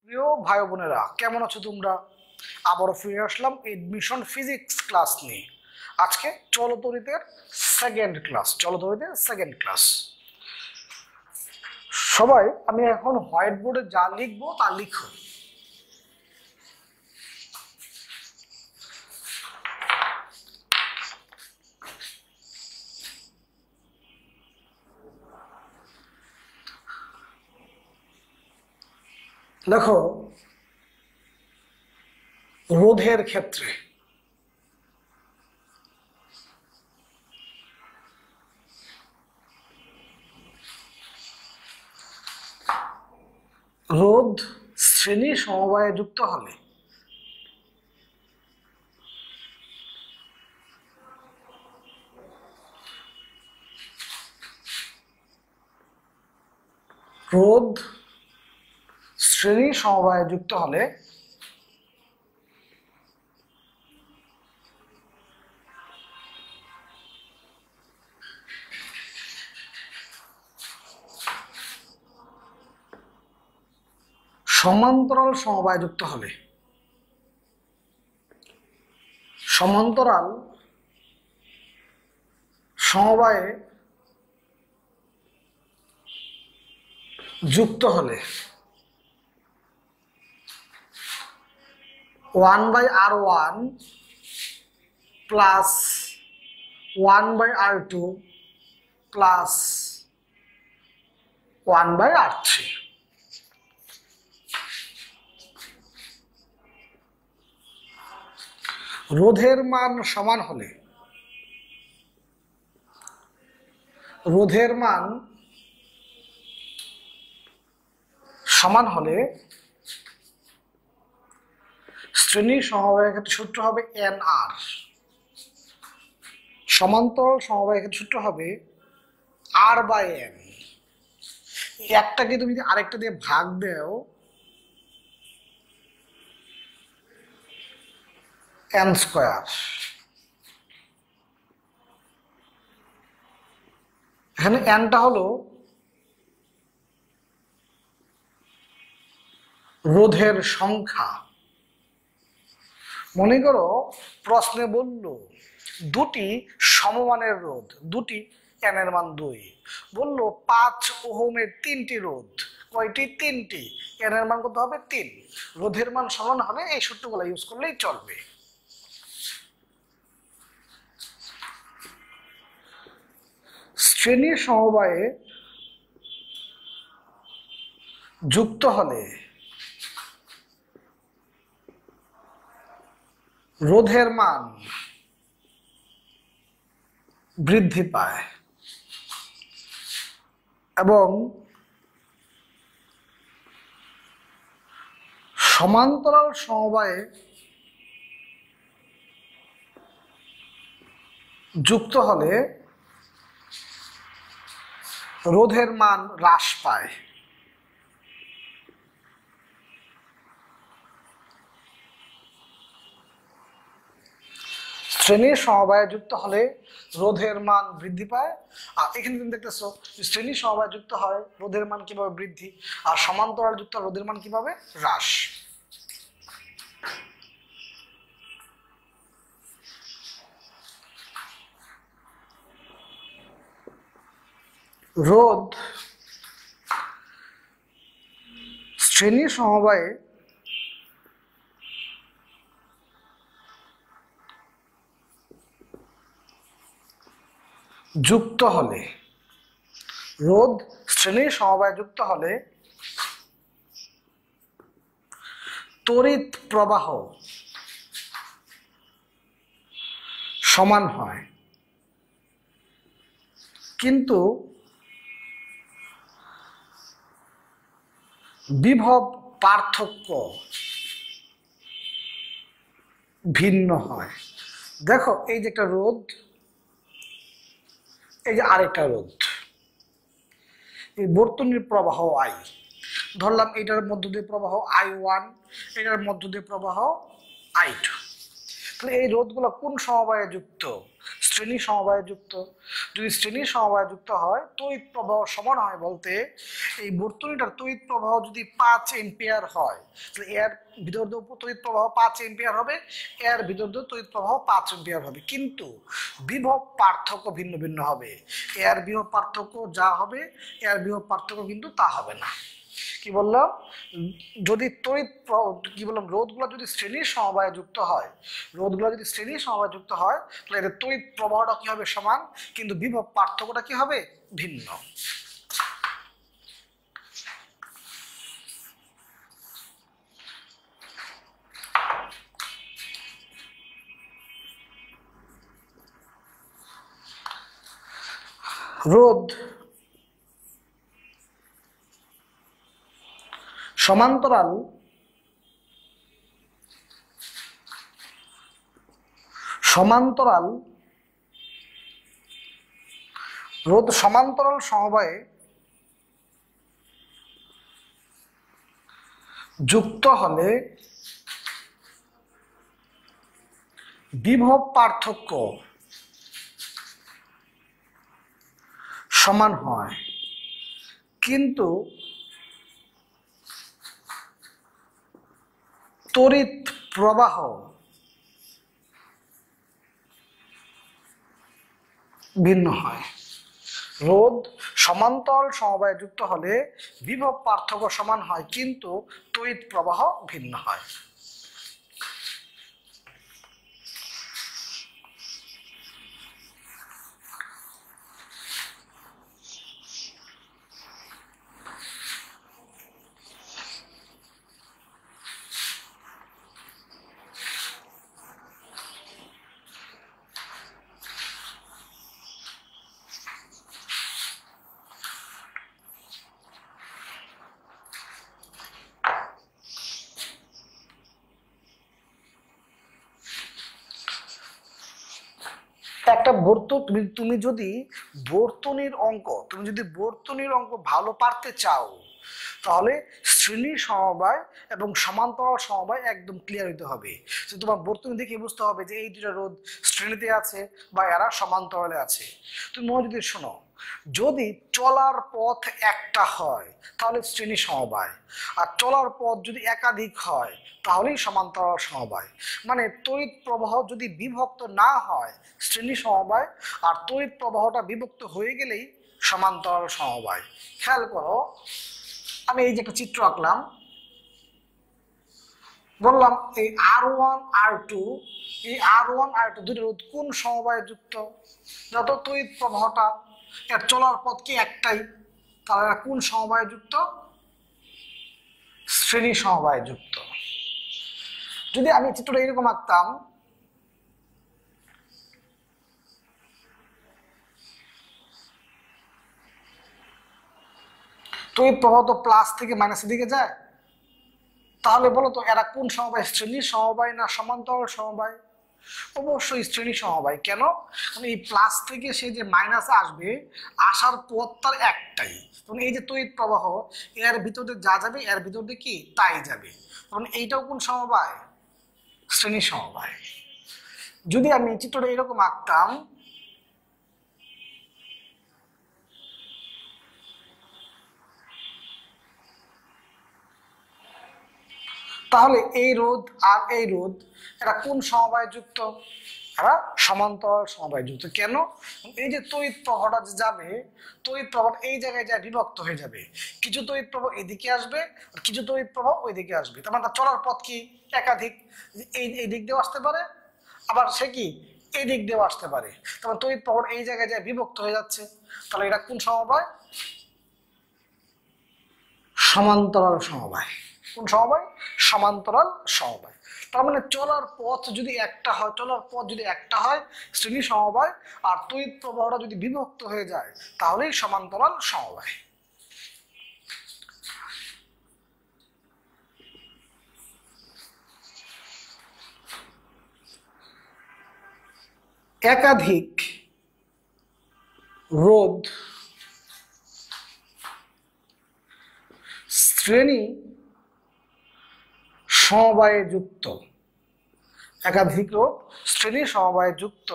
প্রিয় ভাই বোনেরা, কেমন আছো তোমরা? আবারও ফিরে আসলাম এডমিশন ফিজিক্স ক্লাস নিয়ে। আজকে চলতরিতের সেকেন্ড ক্লাস। সবাই, আমি এখন হোয়াইট বোর্ডে যা লিখবো তা লিখো। লেখো রোধের ক্ষেত্রে রোধ শ্রেণী সমবায়ে যুক্ত হলে রোধ শ্রেণী সমবায়ে যুক্ত হলে সমান্তরাল সমবায়ে যুক্ত হলে সমান্তরাল সমবায়ে যুক্ত হলে 1/r1 plus 1/r2 plus 1/r3। রোধের মান সমান হলে শ্রেণী সমবায়ের ক্ষেত্রে সূত্র হবে NR, সমান্তরাল সমবায়ের ক্ষেত্রে সূত্র হবে R/N। একটাকে তুমি যদি আরেকটা দিয়ে ভাগ দাও N²। এখানে Nটা হলো রোধের সংখ্যা। মনে করো প্রশ্নে বলল দুটি সমমানের রোধ, দুটি N এর মান 2, বললো 5 ওহমের 3টি রোধ। কয়টি? 3টি। N এর মান কত হবে? 3। রোধের মান সমান হলে এই সূত্রগুলো ইউজ করলেই চলবে। শ্রেণী সমবায়ে যুক্ত হলে রোধের মান বৃদ্ধি পায় এবং সমান্তরাল সমবায়ে যুক্ত হলে রোধের মান হ্রাস পায়। শ্রেণীর সমবায়ে যুক্ত হলে রোধের মান বৃদ্ধি পায়। আর এখানে তুমি দেখতেছো শ্রেণী সমবায়ে যুক্ত হয় রোধের মান কিভাবে বৃদ্ধি, আর সমান্তরাল যুক্ত রোধের মান কিভাবে হ্রাস। রোধ শ্রেণী সমবায়ে যুক্ত হলে রোধ শ্রেণী সমবায়ে যুক্ত হলে তড়িৎ প্রবাহ সমান হয়, কিন্তু বিভব পার্থক্য ভিন্ন হয়। দেখো এই যে একটা রোধ, এই যে আরেকটা রোধ, এই বর্তনীর প্রবাহ I ধরলাম, এটার মধ্য দিয়ে প্রবাহ I1, এটার মধ্য দিয়ে প্রবাহ I2। তাহলে এই রোধগুলো কোন সমবায়ে যুক্ত? শ্রেণী সমবায়ে যুক্ত। যদি শ্রেণী সমবায়ে যুক্ত হয় তড়িৎ প্রবাহ সমান হয় বলতে এই বর্তনীটার তড়িৎ প্রবাহ যদি 5 এম্পিয়ার হয় তাহলে এর বিদ্যুৎ তড়িৎ প্রবাহ 5 এম্পিয়ার হবে, এর বিদ্যুৎ তড়িৎ প্রবাহ 5 এম্পিয়ার হবে, কিন্তু বিভব পার্থক্য ভিন্ন ভিন্ন হবে। এর বিভব পার্থক্য যা হবে এর বিভব পার্থক্য কিন্তু তা হবে না। কি বললাম? যদি কি বললাম, রোধগুলো যদি শ্রেণীর সমবায়ে যুক্ত হয়, রোধগুলো যদি শ্রেণীর সমবায়ে যুক্ত হয় তাহলে এদের তড়িৎ প্রবাহটা কি হবে? সমান, কিন্তু বিভব পার্থক্যটা কি হবে? ভিন্ন। রোধ সমান্তরাল রোধ সমান্তরাল সমবায়ে যুক্ত হলে বিভব পার্থক্য সমান হয়, কিন্তু তড়িৎ প্রবাহ ভিন্ন হয়। রোধ সমান্তরাল সমবায়ে যুক্ত হলে বিভব পার্থক্য সমান হয়, কিন্তু তড়িৎ প্রবাহ ভিন্ন হয়। একটা তুমি যদি বর্তনীর অঙ্ক ভালো পারতে চাও তাহলে শ্রেণী সমবায় এবং সমান্তরাল সমবায় একদম ক্লিয়ার হইতে হবে। তোমার বর্তনী দেখে বুঝতে হবে যে এই দুটো রোধ শ্রেণীতে আছে বা এরা সমান্তরালে আছে। তুমি যদি শোনো, যদি চলার পথ একটা হয় তাহলে শ্রেণী সমবায়, আর চলার পথ যদি একাধিক হয় তাহলেই সমান্তরাল সমবায়। মানে তড়িৎ প্রবাহ যদি বিভক্ত না হয় শ্রেণী সমবায়, আর তড়িৎ প্রবাহটা বিভক্ত হয়ে গেলেই সমান্তরাল সমবায়। খেয়াল করো, আমি এই যে একটা চিত্র আঁকলাম, বললাম এই R1 R2, এই R1 R2 দুটো রোধ কোন সমবায়ে যুক্ত? যত তড়িৎ প্রবাহটা এর চলার পথ কি একটাই, তাহলে এরা কোন সমবায়ে যুক্ত? শ্রেণী সমবায়ে যুক্ত। যদি আমি চিত্রটা এরকম আঁকতাম, তড়িৎ প্রবাহ তো প্লাস থেকে মাইনাসের দিকে যায়, তাহলে বলো তো এরা কোন সমবায়? শ্রেণী সমবায় না সমান্তরাল সমবায়? অবশ্যই শ্রেণী সমবায়। কেন? কারণ এই প্লাস থেকে সে যে মাইনাসে আসবে, আসার পথ তার একটাই। তখন এই যে তড়িৎ প্রবাহ এর ভিতরে যা যাবে এর ভিতরে কি তাই যাবে, তখন এইটাও কোন সমবায়? শ্রেণী সমবায়। যদি আমি চিত্রটা এরকম আঁকতাম, তাহলে এই রোধ আর এই রোধ এরা কোন সমবায়ে যুক্ত? এরা সমান্তরাল সমবায়ে যুক্ত। কেন? এই যে তড়িৎ প্রবাহটা যাবে, তড়িৎ প্রবাহ এই জায়গায় যা বিভক্ত হয়ে যাবে, কিছু তড়িৎ প্রবাহ এদিকে আসবে আর কিছু তড়িৎ প্রবাহ ওইদিকে আসবে। তার মানে তার চলার পথ কি একাধিক, এই দিক দিয়েও আসতে পারে, আবার সে কি এই দিক দিয়েও আসতে পারে। তারপর তড়িৎ প্রবাহ এই জায়গায় যা বিভক্ত হয়ে যাচ্ছে, তাহলে এটা কোন সমবায়? সমান্তরাল সমবায়। কোন সমবায়? সমান্তরাল সমবায়। তার মানে চলার পথ যদি একটা হয় শ্রেণী সমবায়, আর তড়িৎ প্রবাহটা যদি বিভক্ত হয়ে যায় তাহলেই সমান্তরাল সমবায়। একাধিক রোধ শ্রেণী সমবায়ে যুক্ত, একাধিক রোধ শ্রেণী সমবায় যুক্ত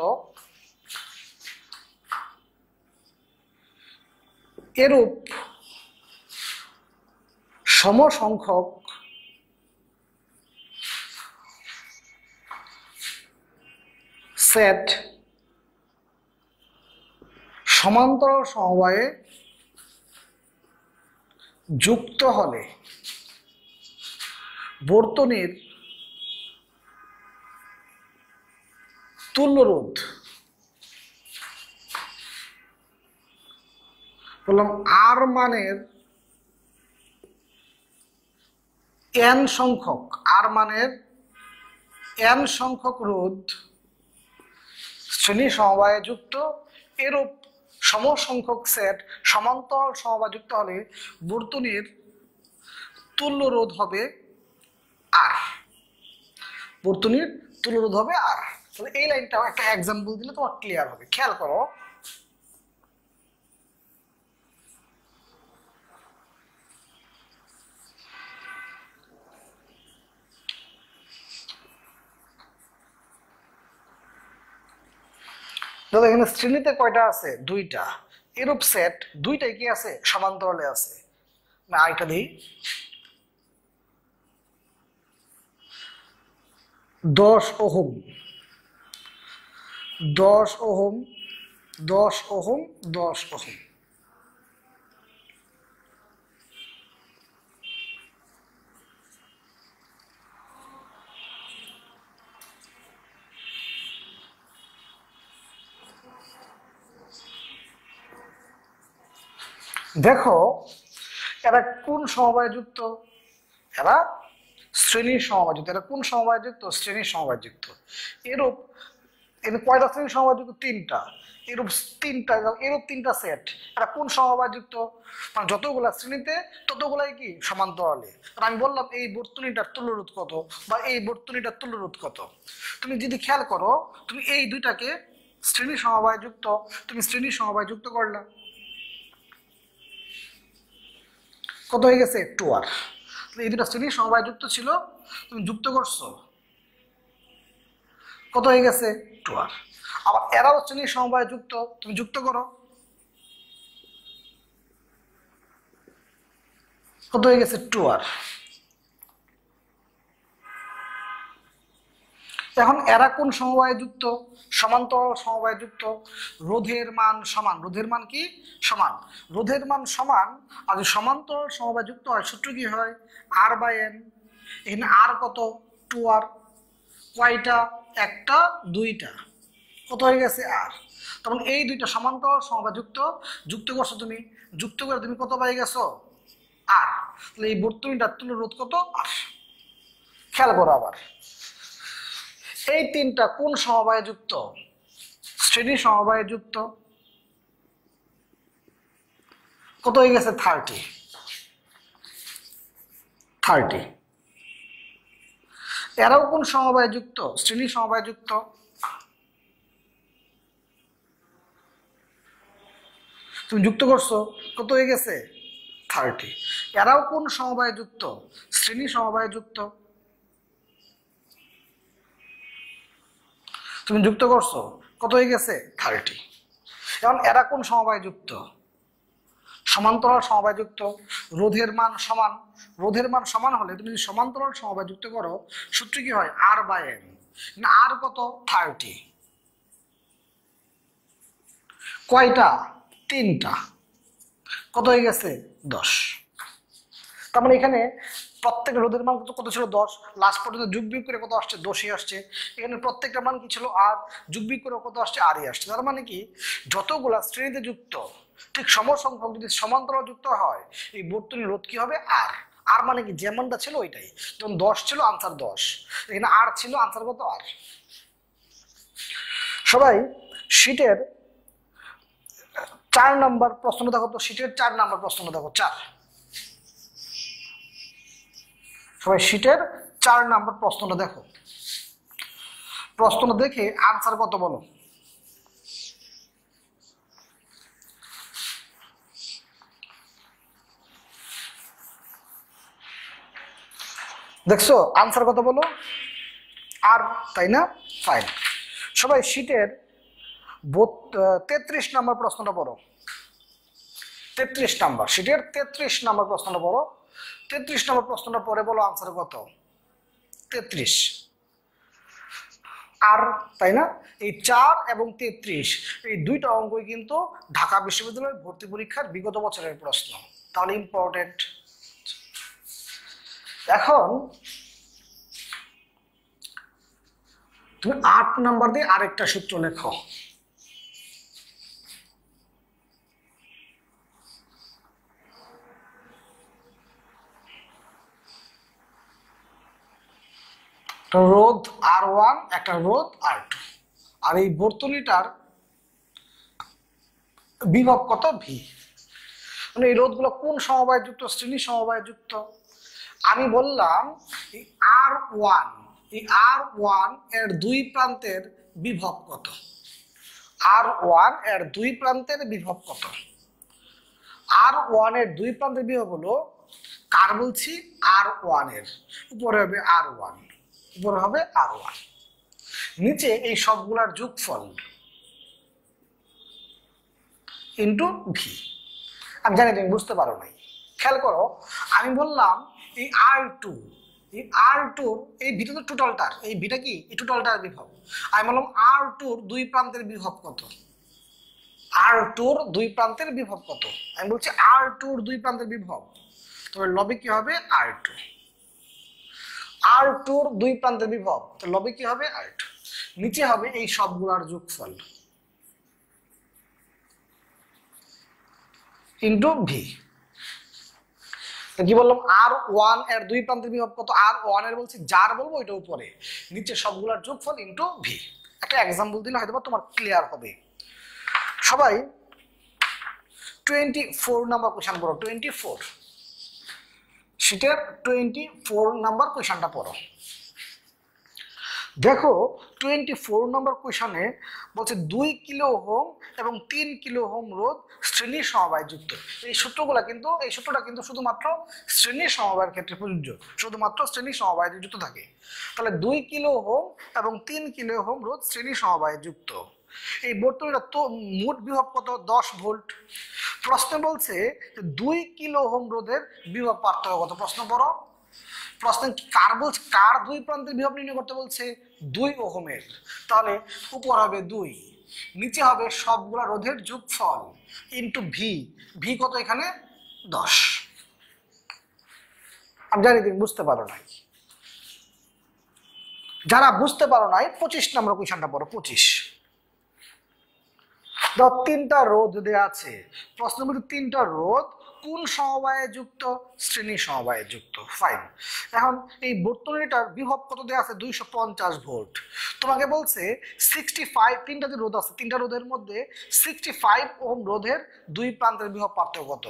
এরূপ সমসংখ্যক সেট সমান্তরাল সমবায়ে যুক্ত হলে বর্তনীর তুল্য রোধ, বললাম আর মানের n সংখ্যক, আর মানের n সংখ্যক রোধ শ্রেণী সমবায়ে যুক্ত এরূপ সমসংখ্যক সেট সমান্তরাল সমবায়ে যুক্ত হলে বর্তনীর তুল্য রোধ হবে আর। বর্তনীর তুল্য রোধ হবে আর। তাহলে এই লাইনটা একটা এক্সাম্পল দিলে তোমার ক্লিয়ার হবে। খেয়াল করো, এখানে শ্রেণীতে কয়টা আছে? দুইটা। এরূপ সেট দুইটাই কি আছে? সমান্তরালে আছে। না আরেকটা দিই, 10 ওহম 10 ওহম 10 ওহম 10 ওহম। দেখো এরা কোন সমবায়ে যুক্ত? এরা শ্রেণীর সমবায়ে যুক্ত। এরা কোন সমবায়ে যুক্ত? শ্রেণীর সমবায়ে যুক্ত। এরূপ কয়টা শ্রেণীর সমবায়ে যুক্ত? তিনটা। এরূপ তিনটা সেট এরা কোন সমবায়ে যুক্ত? মানে যতগুলা শ্রেণীতে ততগুলাই কি? সমান্তরালে। আমি বললাম এই বর্তনীটার তুল্য রোধ কত বা এই বর্তনীটার তুল্য রোধ কত। তুমি যদি খেয়াল করো, তুমি এই দুইটাকে শ্রেণী সমবায়ে যুক্ত, তুমি শ্রেণী সমবায়ে যুক্ত করলা, কত হয়ে গেছে? 2r। এই দুটা শ্রেণী সমবায়ে যুক্ত ছিল, তুমি যুক্ত করছো, কত হয়ে গেছে? 2r। আবার এরাও শ্রেণী সমবায়ে যুক্ত, তুমি যুক্ত করো, কত হয়ে গেছে? 2r। এখন এরা কোন সমবায়ে যুক্ত? সমান্তরাল সমবায়ে যুক্ত। রোধের মান সমান। রোধের মান কি? সমান। রোধের মান সমান আর সমান্তরাল সমবায়ে যুক্ত হয়, সূত্র কি হয়? r/n। এখানে আর কত? 2r। কয়টা? একটা, দুইটা, কত হয়ে গেছে? আর। তখন এই দুইটা সমান্তরাল সমবায়ে যুক্ত করছো তুমি, যুক্ত করে তুমি কত পেয়ে গেছো? আর। তাহলে এই বর্তনীটার তুল্য রোধ কত? আর। খেয়াল করো আবার, এই তিনটা কোন সমবায়ে যুক্ত? শ্রেণী সমবায়ে যুক্ত। কত হয়ে গেছে? 30। এরাও কোন সমবায়ে যুক্ত? শ্রেণী সমবায়ে যুক্ত। তুমি যুক্ত করছো, কত হয়ে গেছে? 30। এরাও কোন সমবায়ে যুক্ত? শ্রেণী সমবায়ে যুক্ত। তুমি যুক্ত করছো, কত হয়ে গেছে? 30। এখন এরা কোন সমবায়ে যুক্ত? সমান্তরাল সমবায়ে যুক্ত। রোধের মান সমান। রোধের মান সমান হলে তুমি যদি সমান্তরাল সমবায়ে যুক্ত করো, সূত্র কি হয়? r/n। আর কত? 30। কয়টা? তিনটা, কত হয়ে গেছে? 10। তার মানে এখানে প্রত্যেকটা রোধের মান কত ছিল? 10। লাস্ট পর্যন্ত যোগ বিয়োগ করে কত আসছে? 10ই আসছে। এখানে প্রত্যেকটা মান কি ছিল? আর। যোগ বিয়োগ করে কত আসছে? আরই আসছে। তার মানে কি, যতগুলা শ্রেণীতে যুক্ত ঠিক সমসংখ্যক যদি সমান্তরাল যুক্ত হয়, এই বর্তনীর রোধ কি হবে? আর। আর মানে কি, যেমনটা ছিল ওইটাই। যেমন 10 ছিল, আনসার 10। এখানে আর ছিল, আনসার কত? আর। সবাই শীটের 4 নম্বর প্রশ্ন দেখো তো। শীটের 4 নম্বর প্রশ্ন দেখো। 4। সবাই শীটের 4 নম্বর প্রশ্নটা দেখো। প্রশ্নটা দেখে আনসার কত বলো। দেখছো আনসার কত বলো? আর, তাই না? ফাইন। সবাই শীটের 33 নম্বর প্রশ্নটা পড়ো। 33 নম্বর শীটের 33 নম্বর প্রশ্নটা পড়ো। 33 নম্বর প্রশ্নটা পরে বলো আনসার কত? 33। আর, তাই না? এই 4 এবং 33 এই দুইটা অঙ্কই কিন্তু ঢাকা বিশ্ববিদ্যালয়ের ভর্তি পরীক্ষার বিগত বছরের প্রশ্ন, তাহলে ইম্পর্টেন্ট। এখন তুমি 8 নাম্বার দিয়ে আরেকটা সূত্র লেখো। রোধ R1, একটা রোধ R2, আর এই বর্তনীটার বিভব কত? ভি। মানে এই রোধগুলো কোন সমবায় যুক্ত? শ্রেণী সমবায় যুক্ত। আমি বললাম এই R1, এই R1 এর দুই প্রান্তের বিভব কত? R1 এর দুই প্রান্তের বিভব কত? R1 এর দুই প্রান্তের বিভব হলো, কার বলছি? R1 এর উপরে হবে R1, উপরে হবে R1, নিচে এই সবগুলার যোগফল ইন্টু ভি। আমি জানি তুমি বুঝতে পারো নাই, খেয়াল করো। আমি বললাম এই R2, এই R2 এই ভিটা তো টোটালটার, এই ভিটা কি? এই টোটালটার বিভব। আমি বললাম R2 দুই প্রান্তের বিভব কত? R2 দুই প্রান্তের বিভব কত? আমি বলছি R2 দুই প্রান্তের বিভব, তবে লবে কি হবে? R2। R2 দুই প্রান্তের বিভব, তো লবে কি হবে? R2। নিচে হবে এই সবগুলার যোগফল ইন্টু ভি। কি বললাম? R1 এর দুই প্রান্তের বিভব কত? R1 এর বলছি যার বলবো ওইটা উপরে, নিচে সবগুলার যোগফল ইন্টু ভি। একটা এক্সাম্পল দিলে হয়তো তোমার ক্লিয়ার হবে। সবাই 24 নাম্বার কোশ্চেন পড়ো। 24 শীটের 24 নাম্বার কোশ্চেনটা পড়ো। দেখো 24 নম্বর কোশ্চেনে বলছে 2 কিলো ওহম এবং 3 কিলো ওহম রোধ শ্রেণী সমবায় যুক্ত। এই সূত্রটা কিন্তু শুধুমাত্র শ্রেণী সমবায়ের ক্ষেত্রে প্রযোজ্য, শুধুমাত্র শ্রেণী সমবায় যুক্ত থাকে। তাহলে 2 কিলো ওহম এবং 3 কিলো ওহম রোধ শ্রেণী সমবায় যুক্ত। এই বর্তনীটা তো মোট বিভব কত? 10 ভোল্ট। প্রশ্ন বলছে 2 কিলো ওহম রোধের বিভব পার্থক্য কত? প্রশ্ন পড়ো। প্রশ্ন কার বলছে? কার দুই প্রান্তের বিভব নির্ণয় করতে বলছে? 2 ওহমের। তাহলে উপর হবে 2, নিচে হবে সবগুলা রোধের যোগফল ইন্টু ভি। ভি কত এখানে? 10। আমি জানি তুমি বুঝতে পারো নাই। যারা বুঝতে পারো নাই 25 নম্বর কোশ্চেনটা পড়ো। 25 তিনটা রোধ দেয়া আছে। প্রশ্ন বলতে তিনটা রোধ কোন সমবায়ে যুক্ত? শ্রেণী সমবায়ে যুক্ত। ফাইন। এখন এই বর্তনীটার বিভব কত দেওয়া আছে? 250 ভোল্ট। তোমাকে বলছে 65, তিনটা যে রোধ আছে, তিনটা রোধের মধ্যে 65 ওহম রোধের দুই প্রান্তের বিভব পার্থক্য কত?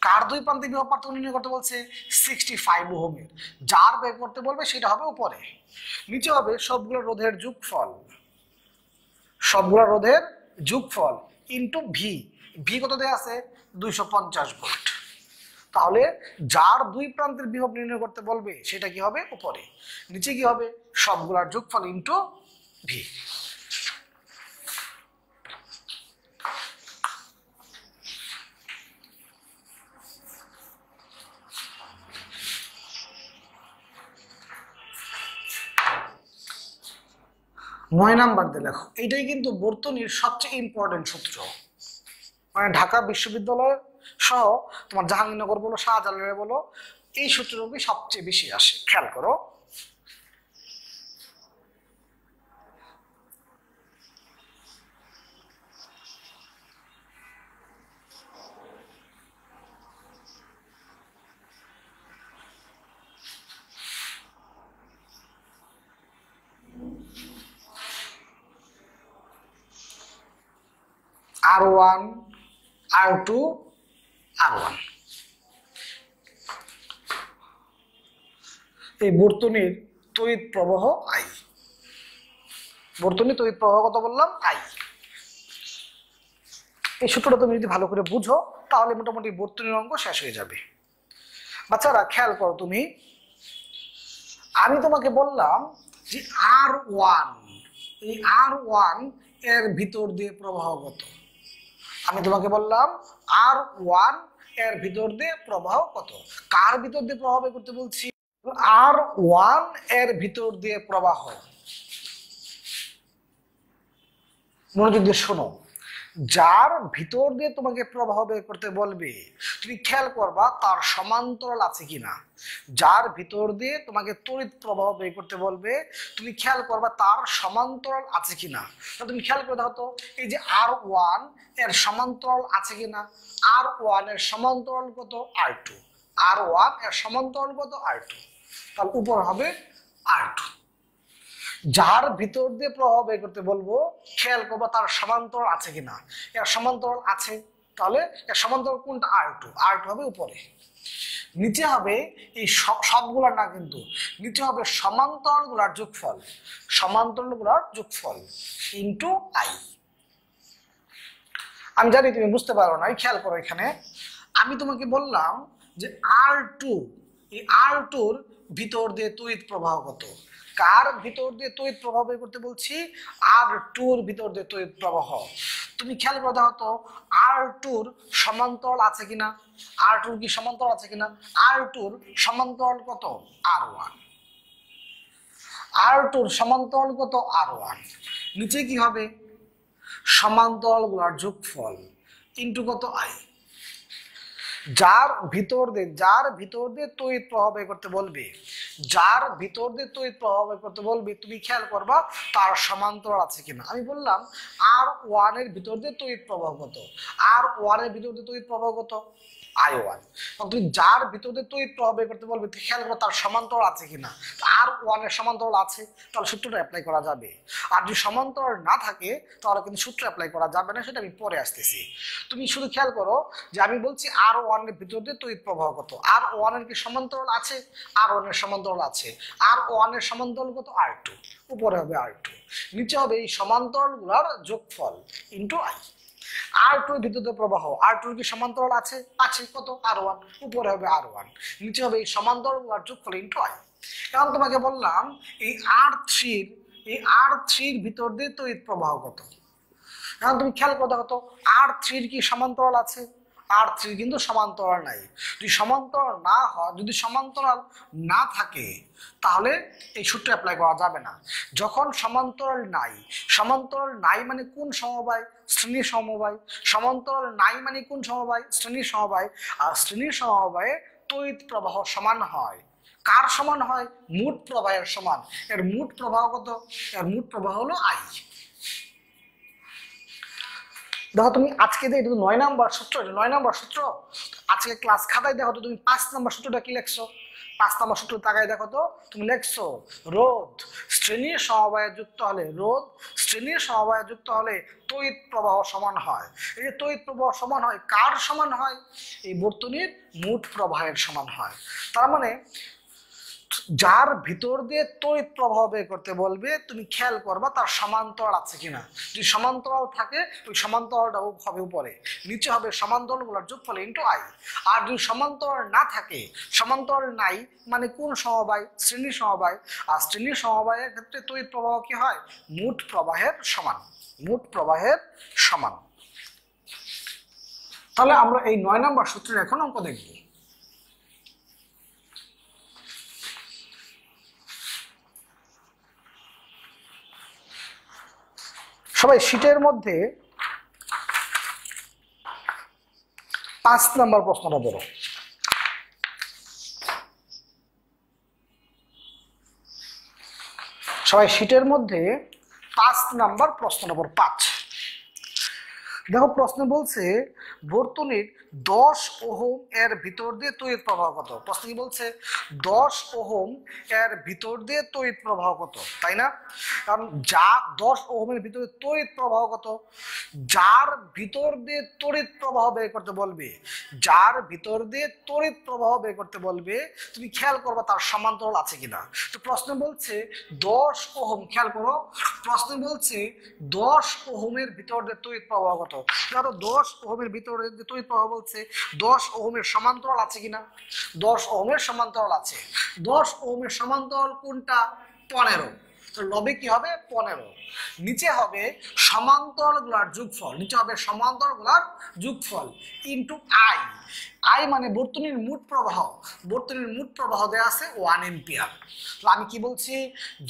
কার দুই প্রান্তের বিভব পার্থক্য নির্ণয় করতে বলছে? 65 ওহমের। যার বের করতে বলবে সেটা হবে উপরে, নিচে হবে সবগুলো রোধের যোগফল, সবগুলো রোধের যোগফল ইন্টু ভি। ভি কত দেয়া আছে? 250 ভোল্ট। তাহলে যার দুই প্রান্তের বিভব নির্ণয় করতে বলবে সেটা কি হবে? উপরে, নিচে কি হবে? সবগুলার যোগফল ইন্টু ভি। নয় নাম্বার দিয়ে লেখো। এইটাই কিন্তু বর্তনীর সবচেয়ে ইম্পর্টেন্ট সূত্র। মানে ঢাকা বিশ্ববিদ্যালয় সহ তোমার জাহাঙ্গীরনগর বলো, শাহজালালে বলো, এই সূত্রটি সবচেয়ে বেশি আসে। খেয়াল করো। R1, R2, R1 এই বর্তনীর তড়িৎ প্রবাহ I। বর্তনীর তড়িৎ প্রবাহ কত বললাম? I। এই সূত্রটা তুমি যদি ভালো করে বুঝো তাহলে মোটামুটি বর্তনীর অঙ্ক শেষ হয়ে যাবে। বাচ্চারা খেয়াল করো, আমি তোমাকে বললাম যে R1, এই R1 এর ভিতর দিয়ে প্রবাহ কত? আমি তোমাকে বললাম R1 এর ভিতর দিয়ে প্রবাহ কত। কার ভিতর দিয়ে প্রবাহ বের করতে বলছি? R1 এর ভিতর দিয়ে প্রবাহ। মনোযোগ দিয়ে শোনো, যার ভিতর দিয়ে তোমাকে প্রবাহ বের করতে বলবে তুমি খেয়াল করবা তার সমান্তরাল আছে কিনা। যার ভিতর দিয়ে তোমাকে তড়িৎ প্রবাহ বের করতে বলবে তুমি খেয়াল করবা তার সমান্তরাল আছে কিনা। তুমি খেয়াল করে দেখো তো, এই যে R1 এর সমান্তরাল আছে কিনা। R1 এর সমান্তরাল কত? R2। R1 এর সমান্তরাল কত? R2। তাহলে উপর হবে R2। যার ভিতর দিয়ে প্রবাহ বের করতে বলবো খেয়াল করবো তার সমান্তরাল আছে কিনা। এর সমান্তরাল আছে, তাহলে এর সমান্তরাল কোনটা? R2। R2 হবে উপরে। নিচে হবে এই সবগুলার না, কিন্তু নিচে হবে সমান্তরাল গুলার যোগফল, সমান্তরাল গুলার যোগফল ইন্টু I। আমি জানি তুমি বুঝতে পারো না, খেয়াল করো এখানে আমি তোমাকে বললাম যে R2, এই R2-র ভিতর দিয়ে তড়িৎ প্রবাহ কত। কার ভিতর দিয়ে তড়িৎ প্রবাহ বের করতে বলছি? R2-র ভিতর দিয়ে তড়িৎ প্রবাহ। তুমি খেয়াল করে দেখো তো R2-র সমান্তরাল আছে কিনা। R2-র কি সমান্তরাল আছে কিনা? R2-র সমান্তরাল কত? R1। R2-র সমান্তরাল কত? R1। নিচে কি হবে? সমান্তরাল গুলার যোগফল ইন্টু কত? I। যার ভিতর দিয়ে তড়িৎ প্রবাহ বের করতে বলবে, যার ভিতর দিয়ে তড়িৎ প্রবাহ বের করতে বলবে তুমি খেয়াল করবা তার সমান্তরাল আছে কিনা। আমি বললাম R1 এর ভিতর দিয়ে তড়িৎ প্রবাহ কত। R1 এর ভিতর দিয়ে তড়িৎ প্রবাহ কত? I1। তুমি যার ভিতর দিয়ে তড়িৎ প্রবাহ বের করতে বলবে খেয়াল করো তার সমান্তরাল আছে কিনা। R1 এর সমান্তরাল আছে, তাহলে সূত্রটা অ্যাপ্লাই করা যাবে। আর যদি সমান্তরাল না থাকে তাহলে কিন্তু সূত্র অ্যাপ্লাই করা যাবে না, সেটা আমি পরে আসতেছি। তুমি শুধু খেয়াল করো যে আমি বলছি R1 এর ভিতর দিয়ে তড়িৎ প্রবাহ কত। R1 এর কি সমান্তরাল আছে? R1 এর সমান্তরাল আছে। R1 এর সমান্তরাল কত? R2। উপরে হবে R2, নিচে হবে এই সমান্তরাল গুলার যোগফল ইন্টু I। R2 এর ভিতর দিয়ে প্রবাহ, R2 এর কি সমান্তরাল আছে? আছে। কত? R1। উপরে হবে R1, নিচে হবে এই সমান্তরাল গুলার যোগফল ইন্টু I। এখন তোমাকে বললাম এই R3-র ভিতর দিয়ে তড়িৎ প্রবাহ কত। এখন তুমি খেয়াল করে দেখো তো R3-র কি সমান্তরাল আছে? R3 কিন্তু সমান্তরাল নাই। যদি সমান্তরাল না হয়, যদি সমান্তরাল না থাকে তাহলে এই সূত্র অ্যাপ্লাই করা যাবে না। যখন সমান্তরাল নাই মানে কোন সমবায়? শ্রেণী সমবায়। সমান্তরাল নাই মানে কোন সমবায়? শ্রেণী সমবায়। আর শ্রেণী সমবায়ে তড়িৎ প্রবাহ সমান হয় কার সমান হয়? মোট প্রবাহের সমান। এর মোট প্রবাহ কত? এর মোট প্রবাহ হলো I। দেখো তুমি আজকে যে 9 নাম্বার সূত্র, 9 নাম্বার সূত্র আজকে ক্লাস খাতায় দেখো তো তুমি 5 নাম্বার সূত্রটা কি লিখছো। 5 নাম্বার সূত্র তাকায় দেখো তো তুমি লিখছো রোধ শ্রেণীর সমবায়ে যুক্ত হলে, রোধ শ্রেণীর সমবায়ে যুক্ত হলে তড়িৎ প্রবাহ সমান হয়। এই যে তড়িৎ প্রবাহ সমান হয় কার সমান হয়? এই বর্তনীর মোট প্রবাহের সমান হয়। তার মানে যার ভিতর দিয়ে তড়িৎ প্রবাহ বের করতে বলবে তুমি খেয়াল করবা তার সমান্তরাল আছে কিনা। যদি সমান্তরাল থাকে ওই সমান্তরালটা হবে উপরে, নিচে হবে সমান্তরাল গুলোর যোগফল ইন্টু I। আর যদি সমান্তরাল না থাকে, সমান্তরাল নাই মানে কোন সমবায়? শ্রেণী সমবায়। আর শ্রেণী সমবায়ের ক্ষেত্রে তড়িৎ প্রবাহ কি হয়? মোট প্রবাহের সমান, মোট প্রবাহের সমান। তাহলে আমরা এই 9 নাম্বার সূত্রের এখন অঙ্ক দেখব। সবাই শীটের মধ্যে 5 নাম্বার প্রশ্নটা ধরো। সবাই শীটের মধ্যে 5 নাম্বার প্রশ্ন নম্বর 5 দেখো। প্রশ্ন বলছে বর্তনীর 10 ওহম এর ভিতর দিয়ে তড়িৎ প্রবাহ কত। প্রশ্ন কি বলছে? 10 ওহম এর ভিতর দিয়ে তড়িৎ প্রবাহ কত, তাই না? কারণ যা 10 ওহমের ভিতরে তড়িৎ প্রবাহ কত, যার ভিতর দিয়ে তড়িৎ প্রবাহ বের করতে বলবে, যার ভিতর দিয়ে তড়িৎ প্রবাহ বের করতে বলবে তুমি খেয়াল করবা তার সমান্তরাল আছে কিনা। তো প্রশ্ন বলছে 10 ওহম, খেয়াল করো প্রশ্ন বলছে 10 ওহমের ভিতর দিয়ে তড়িৎ প্রবাহ কত। ধরো 10 ওহমের ভিতরে তড়িৎ প্রবাহ বলছে 10 ওহমের সমান্তরাল আছে কিনা। 10 ওহমের সমান্তরাল আছে। 10 ওহমের সমান্তরাল কোনটা? 15। তো লবে কি হবে 15, নিচে হবে সমান্তরালগুলোর যোগফল, নিচে হবে সমান্তরালগুলোর যোগফল ইনটু আই। আই মানে বর্তনীর মোট প্রবাহ, বর্তনীর মোট প্রবাহ দেওয়া আছে 1 এম্পিয়ার। তো আমি কি বলছি,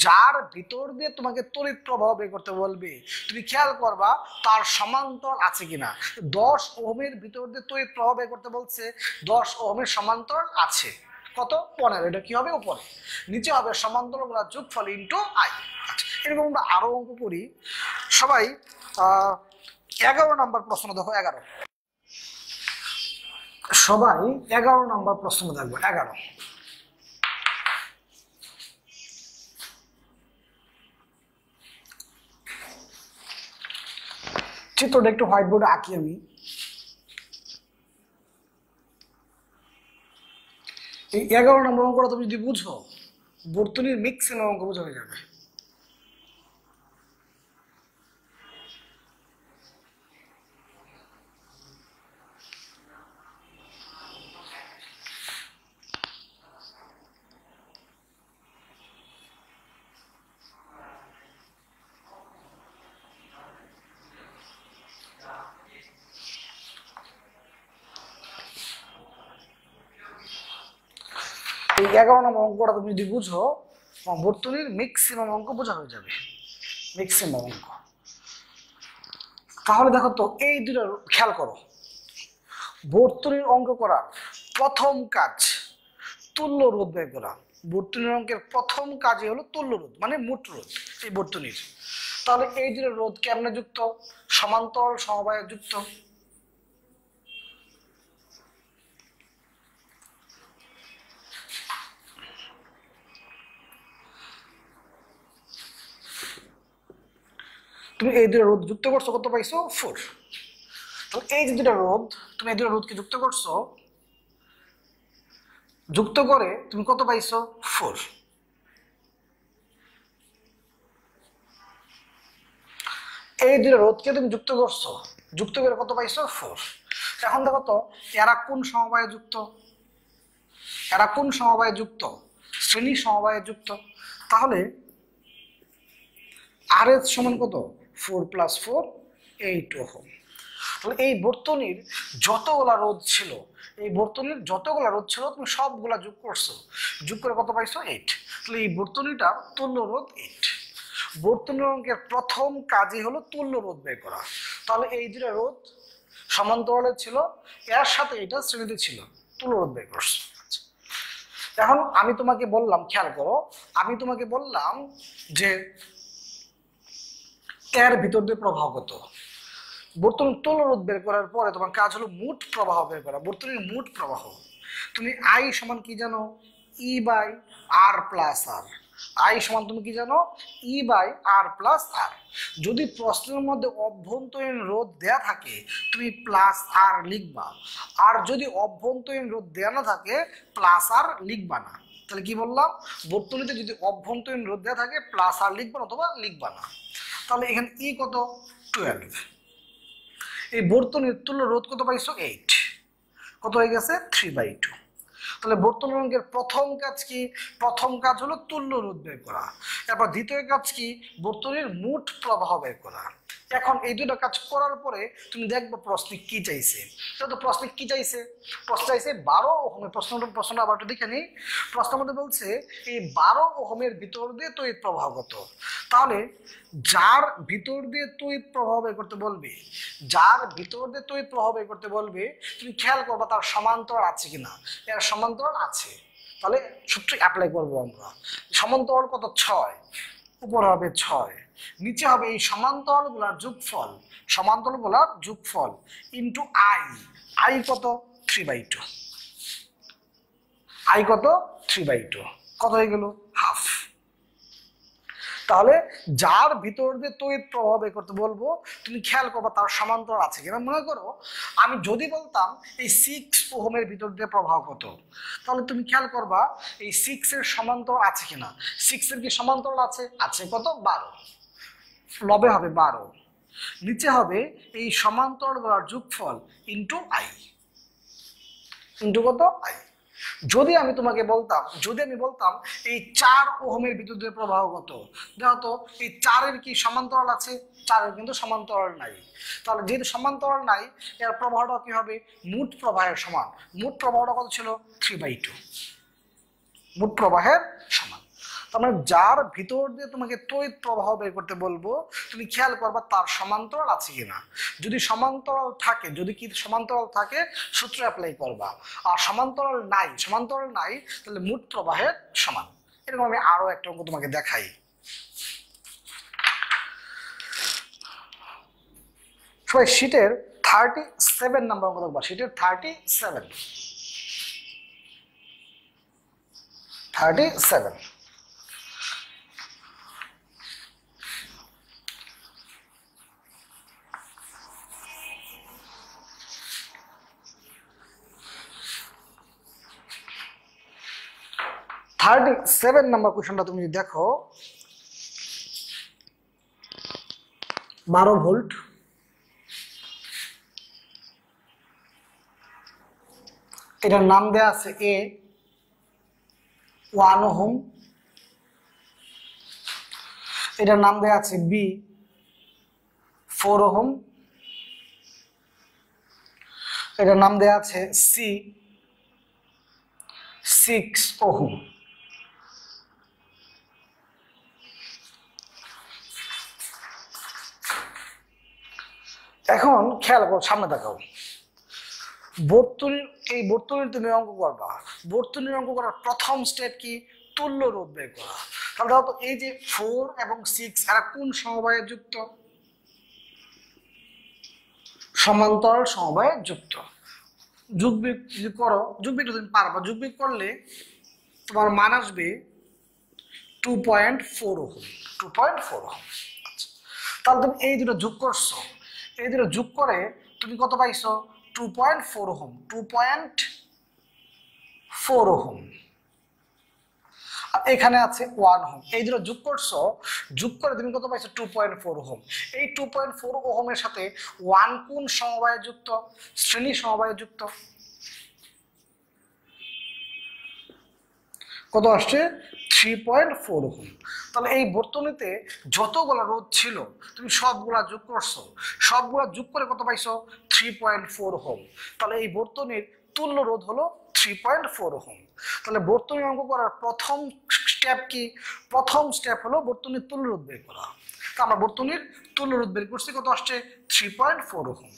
যার ভিতর দিয়ে তোমাকে তড়িৎ প্রবাহ বের করতে বলবে, তুমি খেয়াল করবা তার সমান্তরাল আছে কিনা। 10 ওহমের ভিতর দিয়ে তড়িৎ প্রবাহ বের করতে বলছে, 10 ওহমের সমান্তরাল আছে, কত 15, এটা কি হবে উপরে, নিচে হবে সমান্তরালগুলোর যোগফল ইনটু আই। আচ্ছা, এরকম আমরা আরো অঙ্ক করি। সবাই 11 নম্বর প্রশ্ন দেখো, 11, সবাই 11 নম্বর প্রশ্ন দেখবো, 11। চিত্রটা একটু হোয়াইট বোর্ডে আঁকি আমি। এই 11 নম্বর অঙ্কটা তুমি যদি বুঝো, বর্তনীর ম্যাক্সিমাম অঙ্ক বোঝা হয়ে যাবে। এই 11 নম্বর অঙ্কটা তুমি যদি বুঝো, বর্তনীর ম্যাক্সিমাম অঙ্ক বোঝা হয়ে যাবে, ম্যাক্সিমাম অঙ্ক। তাহলে দেখো তো এই দুটো খেয়াল করো, বর্তনীর অঙ্ক করার প্রথম কাজ তুল্য রোধ বের করা। বর্তনীর অঙ্কের প্রথম কাজই হলো তুল্য রোধ, মানে মোট রোধ এই বর্তনীর। তাহলে এই দুটো রোধ কেমনে যুক্ত, সমান্তরাল সমবায়ে যুক্ত। তুমি এই দুটো রোধ যুক্ত করছো, কত পাইছো 4। তাহলে এই যে দুটো রোধ, তুমি এই দুটো রোধকে যুক্ত করছো, যুক্ত করে তুমি কত পাইছো 4। এই দুটো রোধকে তুমি যুক্ত করছো, যুক্ত করে কত পাইছো 4। এখন দেখো তো এরা কোন সমবায়ে যুক্ত, এরা কোন সমবায়ে যুক্ত, শ্রেণী সমবায়ে যুক্ত। তাহলে আর এস সমান কত 4 + 4 8 ওহম। তাহলে এই বর্তনীর যতগুলা রোধ ছিল, এই বর্তনীর যতগুলা রোধ ছিল তুমি সবগুলা যোগ করছো, যোগ করে কত পাইছো 8। তাহলে এই বর্তনীটার তুল্য রোধ 8। বর্তনীর অঙ্কের প্রথম কাজই হলো তুল্য রোধ বের করা। তাহলে এই দুটো রোধ সমান্তরালে ছিল, এর সাথে এটা শ্রেণীতে ছিল, তুল্য রোধ বের করছো। এখন আমি তোমাকে বললাম, খেয়াল করো, আমি তোমাকে বললাম যে এর ভিতর দিয়ে প্রবাহ কত। বর্তনীর তুল্য রোধ বের করার পরে তোমার কাজ হলো মোট প্রবাহ বের করা, বর্তনীর মোট প্রবাহ। তুমি আই সমান কি জানো, E/R+R। আই সমান তুমি কি জানো, E/R+R। যদি প্রশ্নের মধ্যে অভ্যন্তরীণ রোধ দেয়া থাকে তুমি +R লিখবা, আর যদি অভ্যন্তরীণ রোধ দেয়া না থাকে +R লিখবা না। তাহলে কি বললাম, বর্তনীতে যদি অভ্যন্তরীণ রোধ দেয়া থাকে +R লিখবা না অথবা লিখবা না। তাহলে এখানে ই কত 12। এই বর্তনীর তুল্য রোধ কত পাইছো 8, কত হয়ে গেছে 3/2। তাহলে বর্তনীর অঙ্কের প্রথম কাজ কি, প্রথম কাজ হলো তুল্য রোধ বের করা। এরপর দ্বিতীয় কাজ কি, বর্তনীর মোট প্রবাহ বের করা। এখন এই দুটো কাজ করার পরে তুমি দেখবো প্রশ্নে কি চাইছে। তো প্রশ্নে কি চাইছে, প্রশ্ন চাইছে 12 ওহমের। প্রশ্নটা আবার একটু দেখে নিই। প্রশ্নের মধ্যে বলছে এই 12 ওহমের ভিতর দিয়ে তড়িৎ প্রবাহ কত। তাহলে যার ভিতর দিয়ে তড়িৎ প্রবাহ বের করতে বলবে, যার ভিতর দিয়ে তড়িৎ প্রবাহ বের করতে বলবে, তুমি খেয়াল করবা তার সমান্তরাল আছে কিনা। এর সমান্তরাল আছে, তাহলে সূত্র অ্যাপ্লাই করবো আমরা। সমান্তরাল কত 6, উপরে হবে 6, নিচে হবে এই সমান্তরালগুলোর যোগফল, সমান্তরালগুলোর যোগফল ইনটু আই। আই কত 3/2, আই কত 3/2, কত হয়ে গেল হাফ। তাহলে যার ভিতর দিয়ে তড়িৎ প্রবাহ বের করতে বলবো, তুমি খেয়াল করবা তার সমান্তরাল আছে কিনা। মনে করো আমি যদি বলতাম এই 6 ওহমের ভিতর দিয়ে প্রবাহ কত, তাহলে তুমি খেয়াল করবা এই 6 এর সমান্তরাল আছে কিনা। 6 এর কি সমান্তরাল আছে, আছে কত 12, লবে হবে 12, নিচে হবে এই সমান্তরালগুলোর যোগফল ইনটু আই, ইনটু কত আই। যদি আমি তোমাকে বলতাম, যদি আমি বলতাম এই 4 ওহমের বিদ্যুৎ প্রবাহ কত, দেখো তো এই 4-এর কি সমান্তরাল আছে? 4-এর কিন্তু সমান্তরাল নাই। তাহলে যেহেতু সমান্তরাল নাই, এর প্রবাহটা কি হবে? মোট প্রবাহের সমান। মোট প্রবাহটা কত ছিল? 3/2 মোট প্রবাহের সমান। তার মানে যার ভিতর দিয়ে তোমাকে তড়িৎ প্রবাহ বের করতে বলবো, তুমি খেয়াল করবা তার সমান্তরাল আছে কিনা। যদি সমান্তরাল থাকে, যদি কি সমান্তরাল থাকে, সূত্র অ্যাপ্লাই করবা। আর সমান্তরাল নাই, সমান্তরাল নাই, তাহলে মোট প্রবাহের সমান। এরকম আমি আরো একটা অঙ্ক তোমাকে দেখাই। সবাই শীটের 37 নাম্বার অঙ্ক দেখবা, শীটের 37 37 নাম্বার কোশ্চেনটা তুমি দেখো, 12 ভোল্ট, এটার নাম দেয়া আছে এ 1 ওহম, এটার নাম দেয়া আছে বি 4 ওহম, এটার নাম দেয়া আছে সি 6 ওহম। এখন খেয়াল করো, সামনে দেখাও। বর্তনীর, এই বর্তনীর তুমি অঙ্ক করবা। বর্তনীর অঙ্ক করার প্রথম স্টেপ কি? তুল্য রোধ বের করা। তাহলে দেখো তো এই যে 4 এবং 6 এরা কোন সমবায়ে যুক্ত? সমান্তরাল সমবায়ে যুক্ত। যোগ বিয়োগ যদি করো, যোগ বিয়োগ তুমি পারবা, যোগ বিয়োগ করলে তোমার মান আসবে 2.4 ওহম। 2.4 ওহম। তাহলে তুমি এই দুটো যোগ করছো, এই দুটো যোগ করে তুমি কত পাইছো? 2.4 ওহম। 2.4 ওহম। আর এখানে আছে 1 ওহম। এই দুটো যোগ করছো, যোগ করে তুমি কত পাইছো? 2.4 ওহম। এই 2.4 ওহমের সাথে 1 কোন সমবায়ে যুক্ত? শ্রেণী সমবায়ে যুক্ত। কত আসছে? 3.4 ওহম। তাহলে এই বর্তনীতে যতগুলা রোধ ছিল তুমি সবগুলা যোগ করছো, সবগুলা যোগ করে কত পাইছো? 3.4 ওহম। তাহলে এই বর্তনীর তুল্য রোধ হলো 3.4 ওহম। তাহলে বর্তনী অঙ্ক করার প্রথম স্টেপ কি? প্রথম স্টেপ হলো বর্তনীর তুল্য রোধ বের করা। তো আমরা বর্তনীর তুল্য রোধ বের করছি, কত আসছে? 3.4 ওহম।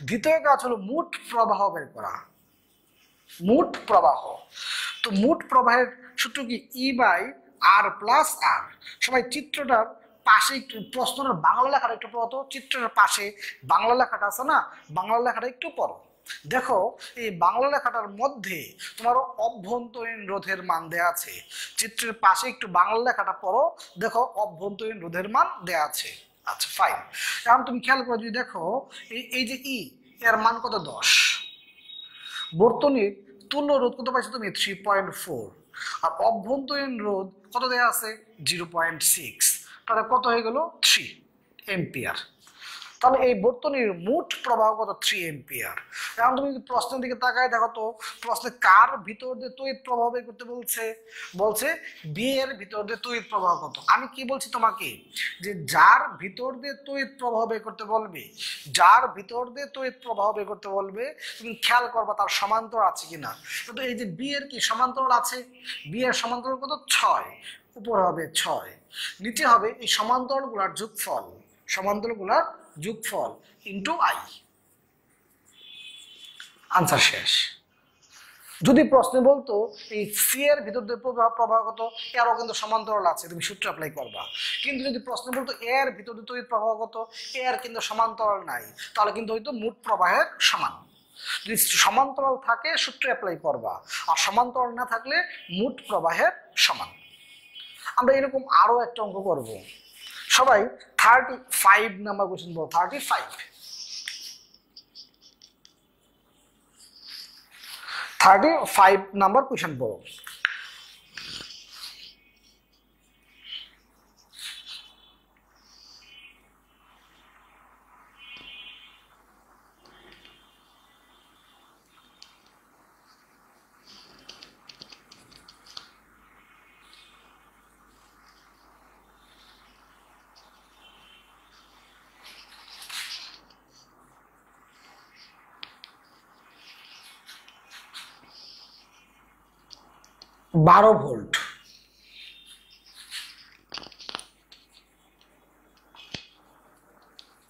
দ্বিতীয় কাজ হলো মোট প্রবাহ বের করা। মোট প্রবাহ, তো মোট প্রবাহের সূত্র কি? E/R+R। সবাই চিত্রটার পাশে একটু, প্রশ্নের বাংলা লেখাটা একটু পড়ো তো। চিত্রটার পাশে বাংলা লেখাটা আছে না, বাংলা লেখাটা একটু পড়ো। দেখো এই বাংলা লেখাটার মধ্যে তোমার অভ্যন্তরীণ রোধের মান দেয়া আছে। চিত্রের পাশে একটু বাংলা লেখাটা পড়ো, দেখো অভ্যন্তরীণ রোধের মান দেয়া আছে। আচ্ছা ফাইন। এখন তুমি খেয়াল করে যদি দেখো, এই যে ই, এর মান কত? 10। বর্তনীর তুল্য রোধ কত পাইছো তুমি? 3.4। আর অভ্যন্তরীণ রোধ কত দেয়া আছে? 0.6। তাহলে কত হয়ে গেল? 3 এম্পিয়ার। তাহলে এই বর্তনীর মোট প্রবাহ কত? 3 এম্পিয়ার। এখন তুমি যদি প্রশ্নের দিকে তাকায় দেখো তো, প্রশ্নে কার ভিতর দিয়ে তড়িৎ প্রবাহ বের করতে বলছে? বলছে বি এর ভিতর দিয়ে তড়িৎ প্রবাহ কত। আমি কি বলছি তোমাকে? যে যার ভিতর দিয়ে তড়িৎ প্রবাহ বের করতে বলবে, যার ভিতর দিয়ে তড়িৎ প্রবাহ বের করতে বলবে, তুমি খেয়াল করবা তার সমান্তরাল আছে কিনা। কিন্তু এই যে বি এর কি সমান্তরাল আছে? বি এর সমান্তরাল কত? 6। উপর হবে 6, নিচে হবে এই সমান্তরাল গুলার যোগফল, সমান্তরাল গুলার যোগফল ইন্টু আই। আনসার শেষ। যদি প্রশ্নে বলতো এই সি এর ভিতর দিয়ে প্রবাহ কত, এরও কিন্তু সমান্তরাল আছে, তুমি সূত্র অ্যাপ্লাই করবা। কিন্তু যদি প্রশ্নে বলতো এর ভিতর দিয়ে তড়িৎ প্রবাহ কত, এর কিন্তু সমান্তরাল নাই, তাহলে কিন্তু হয়তো মোট প্রবাহের সমান। যদি সমান্তরাল থাকে সূত্র অ্যাপ্লাই করবা, আর সমান্তরাল না থাকলে মোট প্রবাহের সমান। আমরা এরকম আরো একটা অঙ্ক করব। সবাই 35 নাম্বার কোশ্চেন বলো। 35 নাম্বার কোশ্চেন বলো। 12 volt.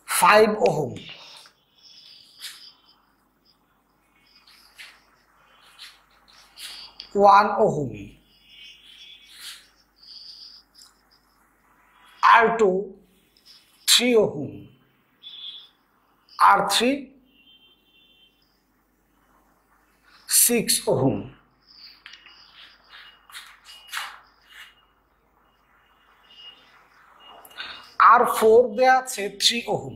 5 ohm, 1 ohm, R2 3 ohm, R3 6 ohm, R4 দেয়া আছে 3 ওহম,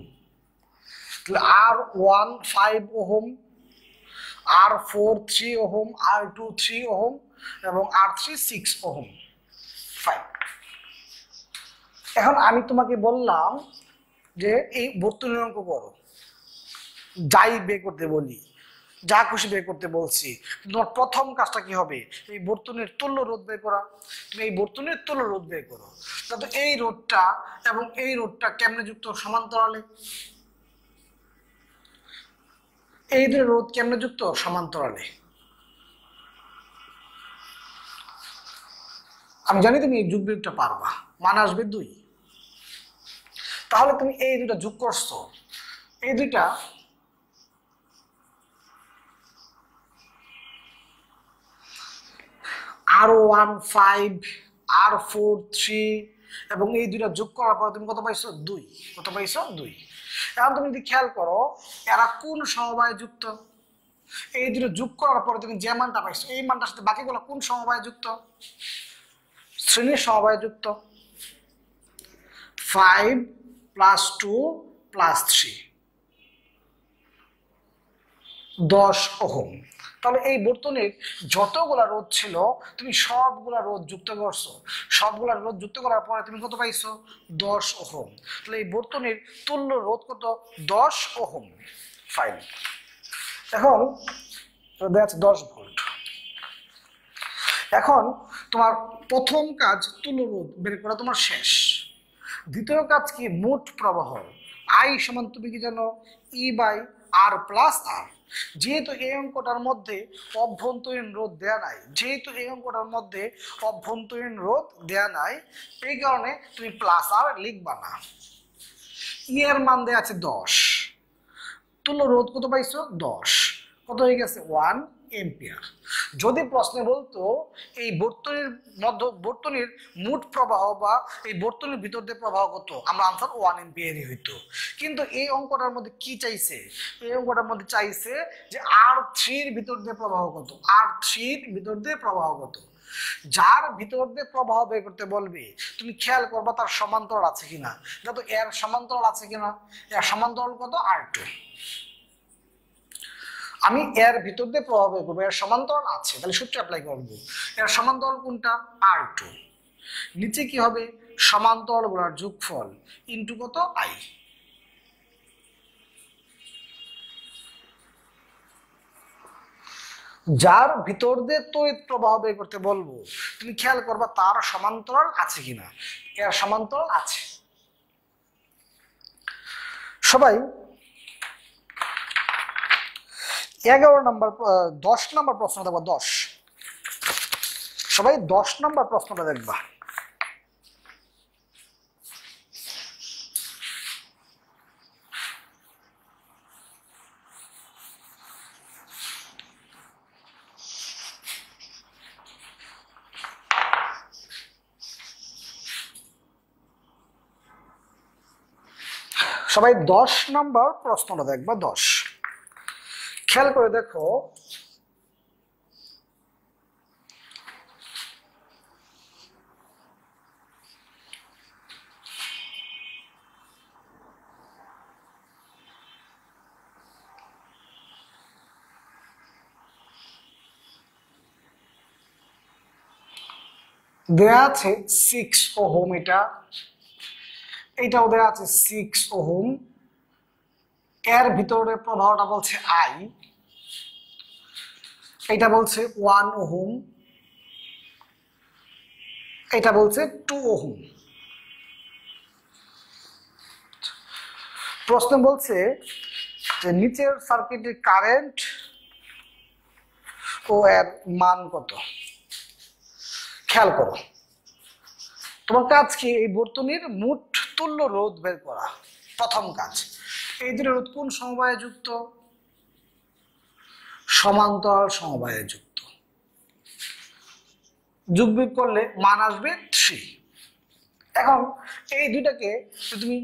তাহলে R1 5 ohm, R4 3 ohm, R2 3 ohm এবং R3 6 ওহম। ফাইন। এখন আমি তোমাকে বললাম যে এই বর্তনীর অঙ্ক করো, যাই বের করতে বলি, যা খুশি বের করতে বলছি, তোমার প্রথম কাজটা কি হবে? এই বর্তনীর তুল্য রোধ বের করা। তুমি এই বর্তনীর তুল্য রোধ বের করো। তাহলে এই রোধটা এবং এই রোধটা কেমনে যুক্ত? সমান্তরালে। এই দুই রোধ কেমনে যুক্ত? সমান্তরালে। আমি জানি তুমি এই যোগ বিয়োগটা পারবা, মান আসবে 2। তাহলে তুমি এই দুটা যোগ করছো, এই দুইটা R1 5, R4 3 এবং এই দুইটা যোগ করার পর তুমি কত পাইছো? 2। কত পাইছো? 2। এখন তুমি যদি খেয়াল করো এরা কোন সমবায়ে যুক্ত? এই দুটো যোগ করার পরে তুমি যে মানটা পাইছো এই মানটার সাথে বাকিগুলো কোন সমবায়ে যুক্ত? শ্রেণীর সমবায়ে যুক্ত। 5 + 2 + 3 10 ওহম। তাহলে এই বর্তনীর যতগুলা রোধ ছিল তুমি সবগুলা রোধ যুক্ত করছো, সবগুলা রোধ যুক্ত করার পরে তুমি কত পাইছো? 10 ওহম। তাহলে এই বর্তনীর তুল্য রোধ কত? 10 ওহম। ফাইন। এখন দ্যাটস 10 ভোল্ট। এখন তোমার প্রথম কাজ তুল্য রোধ বের করা তোমার শেষ। দ্বিতীয় কাজ কি? মোট প্রবাহ। I সমান তুমি কি জানো? E/R + R। যেহেতু এই অঙ্কটার মধ্যে অভ্যন্তরীণ রোধ দেয়া নাই, যেহেতু এই অঙ্কটার মধ্যে অভ্যন্তরীণ রোধ দেয়া নাই, এই কারণে তুমি +R লিখবা না। ই এর মান দেয়া আছে 10, তুল্য রোধ কত পাইছো? 10। কত হয়ে গেছে? 1 এম্পিয়ার। যদি প্রশ্নে বলতো এই বর্তনীর মোট প্রবাহ বা এই বর্তনীর ভিতর দিয়ে প্রবাহ কত, আমরা আনসার 1 এম্পিয়ারই হইতো। কিন্তু এই অঙ্কটার মধ্যে কি চাইছে? এই অঙ্কটার মধ্যে চাইছে যে R3 এর ভিতর দিয়ে প্রবাহ কত, R3 এর ভিতর দিয়ে প্রবাহ কত। যার ভিতর দিয়ে প্রবাহ বের করতে বলবে তুমি খেয়াল করবা তার সমান্তরাল আছে কিনা। দেখো এর সমান্তরাল আছে কিনা। এর সমান্তরাল কত? R2। আমি এর ভিতর দিয়ে প্রবাহ বের করবো, এর সমান্তরাল আছে, তাহলে সূত্র অ্যাপ্লাই করবো। এর সমান্তরাল কোনটা? R2। নিচে কি হবে? সমান্তরাল গুলোর যোগফল ইনটু কত? I। যার ভিতর দিয়ে তড়িৎ প্রবাহ বের করতে বলবো তুমি খেয়াল করবা তার সমান্তরাল আছে কিনা। এর সমান্তরাল আছে। সবাই 11 নম্বর 10 নম্বর প্রশ্ন দেখবা। 10, সবাই 10 নম্বর প্রশ্নটা দেখবা। সবাই 10 নম্বর প্রশ্নটা দেখবা। 10 খেয়াল করে দেখো, দেয়া আছে 6 ওহম, এটাও দেয়া আছে 6 ওহম। এর ভিতরে প্রবাহটা বলছে I, এটা বলছে 1 ওহম, এটা বলছে 2 ওহম। প্রশ্ন বলছে যে নিচের সার্কিটের কারেন্ট ও এর মান কত। খেয়াল করো, তোমার কাজ কি? এই বর্তনীর মোট তুল্য রোধ বের করা, প্রথম কাজ। এই দুটো রোধ কোন সমবায়ে যুক্ত? সমান্তরাল সমবায়ে যুক্ত। যোগ বিয়োগ করলে মান আসবে 3। এখন এই দুইটাকে তুমি,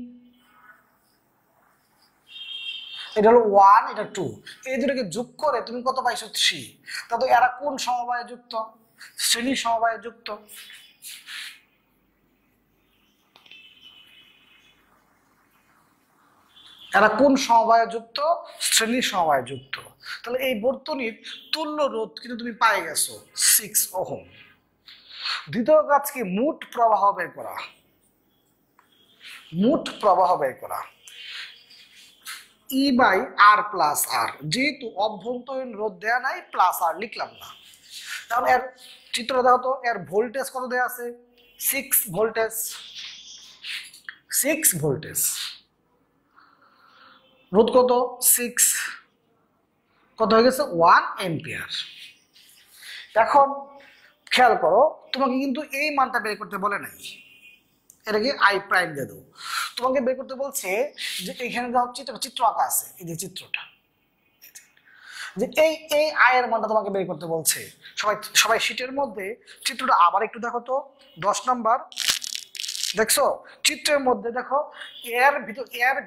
এটা হলো 1, এটা 2, এই দুটাকে যোগ করে তুমি কত পাইছো? 3। তাহলে এরা কোন সমবায়ে যুক্ত? শ্রেণী সমবায়ে যুক্ত। এরা কোন সমবায়ে যুক্ত? শ্রেণী সমবায়ে যুক্ত। তাহলে এই বর্তনীর তুল্য রোধ কিন্তু তুমি পাই গেছো 6 ওহম। দ্বিতীয় কাজ কি? মোট প্রবাহ বের করা। মোট প্রবাহ বের করা E/R+R, যেহেতু অভ্যন্তরীণ রোধ দেয়া নাই, প্লাস আর লিখলাম না। তাহলে এর চিত্র দাও তো, এর ভোল্টেজ কত দেয়া আছে? 6 ভোল্টেজ। 6 ভোল্টেজ। রোধ কত? 6। কত হয়ে গেছে? 1 এম্পিয়ার। এখন খেয়াল করো, তোমাকে কিন্তু এই মানটা বের করতে বলে নাই, এটাকে আই প্রাইম দিয়ে দেবো। তোমাকে বের করতে বলছে যে এখানে যা চিত্র আঁকা আছে, এই যে চিত্রটা, যে এই আয়ের মানটা তোমাকে বের করতে বলছে। সবাই শীটের মধ্যে চিত্রটা আবার একটু দেখো তো, 10 নাম্বার। দেখছো চিত্রের মধ্যে? দেখো এর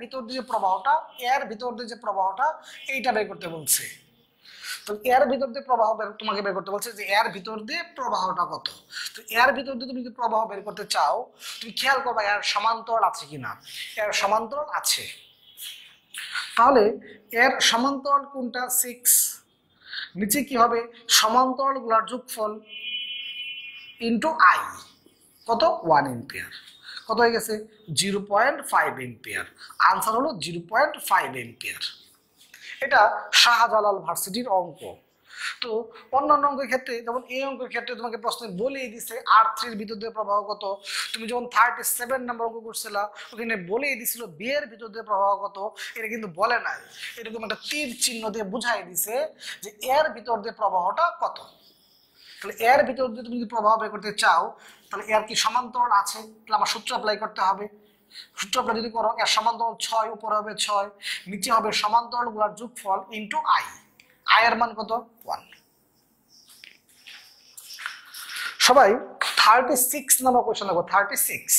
ভিতর দিয়ে যে প্রবাহটা এইটা বের করতে বলছে। তো এর ভিতর দিয়ে প্রবাহ তোমাকে বের করতে বলছে যে এর ভিতর দিয়ে প্রবাহটা কত। তো এর ভিতর দিয়ে তুমি যদি প্রবাহ বের করতে চাও, তুমি খেয়াল করবা এর সমান্তরাল আছে কিনা। এর সমান্তরাল আছে, তাহলে এর সমান্তরাল কোনটা? 6। নিচে কি হবে? সমান্তরাল গুলার যোগফল ইন্টু আই, কত? 1 এম্পিয়ার। কত হয়ে গেছে? 0.5 এম্পিয়ার। আনসার হলো 0.5 এম্পিয়ার। এটা শাহজালাল ভার্সিটির অঙ্ক। তো অন্যান্য অঙ্কের ক্ষেত্রে, যেমন এই অঙ্কের ক্ষেত্রে তোমাকে প্রশ্নে বলেই দিছে R3 এর ভিতর দিয়ে প্রবাহ কত। তুমি যখন 37 নম্বর অঙ্ক করছিলা, ওখানে বলেই দিছিল B এর ভিতর দিয়ে প্রবাহ কত। এটা কিন্তু বলে নাই, এরকম একটা তীর চিহ্ন দিয়ে বুঝাই দিছে যে এর ভিতর দিয়ে প্রবাহটা কত। তাহলে এর ভিতর দিয়ে তুমি যদি প্রবাহ বের করতে চাও, তাহলে এর কি সমান্তরাল আছে? তাহলে আমার সূত্র অ্যাপ্লাই করতে হবে। সূত্র অ্যাপ্লাই যদি করো, এর সমান্তরাল 6, উপরে হবে 6, নিচে হবে সমান্তরাল গুলার যোগফল ইন্টু আই। আই এর মান কত? 1। সবাই 36 নাম্বার কোশ্চেন দেখো, 36।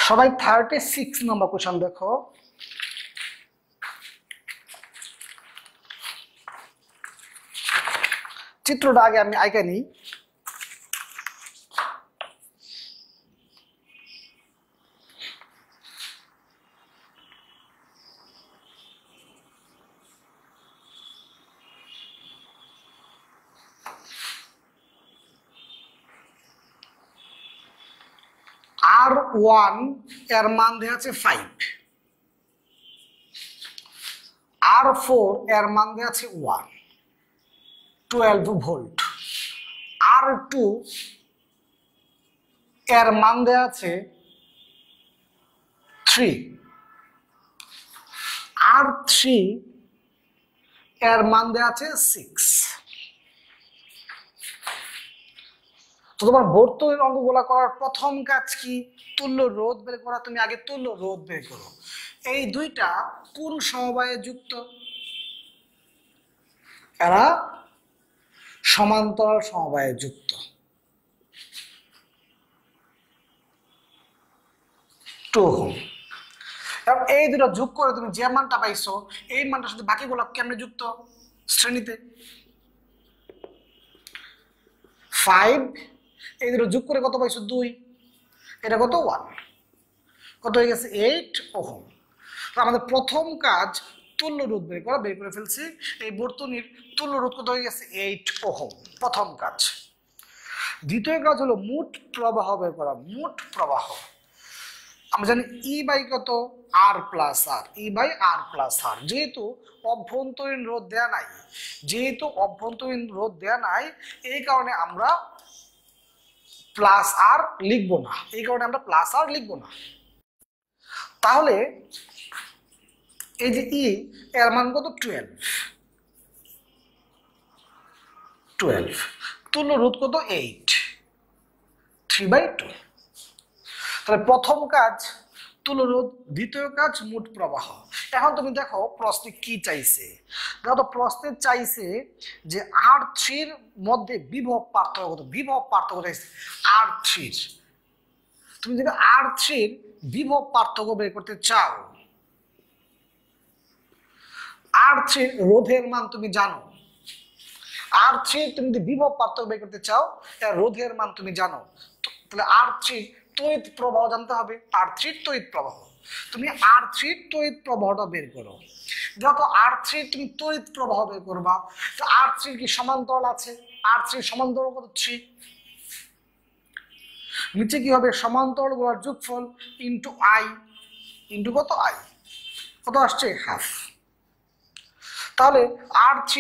সবাই 36 নম্বর কোশ্চেন দেখো। চিত্রটা আগে আমি আঁকে নিই। R1 এর মান দেওয়া আছে 5, R4 এর মান দেওয়া আছে 12 ভোল্ট, R2 এর মান দেওয়া আছে 3, R3 এর মান দেওয়া আছে 6। তো তোমার বর্তনীর অঙ্কগুলা করার প্রথম কাজ কি? তুল্য রোধ বের করা। তুমি আগে তুল্য রোধ বের করো। এই দুইটা কোন সমবায়ে যুক্ত? এরা সমান্তরাল সমবায়ে যুক্ত। এই দুটো যোগ করে তুমি যে মানটা পাইছো, এই মানটার সাথে বাকিগুলো কেমনে যুক্ত? শ্রেণীতে 5, এই দুটো যোগ করে কত পাইছো? 2, এটা কত? 1। কত হয়ে গেছে? 8 ওহম। আমাদের প্রথম কাজ তুল্য রোধ বের করা, বের করে ফেলছি। এই বর্তনীর তুল্য রোধ কত হয়ে গেছে? 8 ওহম, প্রথম কাজ। দ্বিতীয় কাজ হলো মোট প্রবাহ বের করা। মোট প্রবাহ আমরা জানি E বাই কত? R plus R, E by R plus R. যেহেতু অভ্যন্তরীণ রোধ দেয়া নাই, যেহেতু অভ্যন্তরীণ রোধ দেয়া নাই, এই কারণে আমরা প্লাস আর লিখবো না, এই কারণে আমরা প্লাস আর লিখবো না। তাহলে এই যে ই এর মান কত 12, তুল্য রোধ কত 8, 3/2। তাহলে প্রথম কাজ তুল্য রোধ, দ্বিতীয় কাজ মোট প্রবাহ। এখন তুমি দেখো প্রশ্নে কি চাইছে, দেখো তো প্রশ্নে চাইছে যে R3 মধ্যে বিভব পার্থক্য কত, বিভব পার্থক্য চাইছে R3। তুমি যদি R3 বিভব পার্থক্য বের করতে চাও, R3 রোধের মান তুমি জানো, R3 তুমি যদি বিভব পার্থক্য বের করতে চাও, রোধের মান তুমি জানো, তাহলে R3 তড়িৎ প্রবাহ জানতে হবে, R3 তড়িৎ প্রবাহ। তুমি R3 তড়িৎ প্রবাহটা বের করো। যত R3 তুমি তড়িৎ প্রবাহ বের করবা, তো R3 কি সমান্তরাল আছে, R3 সমান্তরাল কত 3, নিচে কি হবে সমান্তরাল গুলোর যোগফল ইনটু আই, ইনটু কত আই, কত আসছে হাফ। তাহলে R3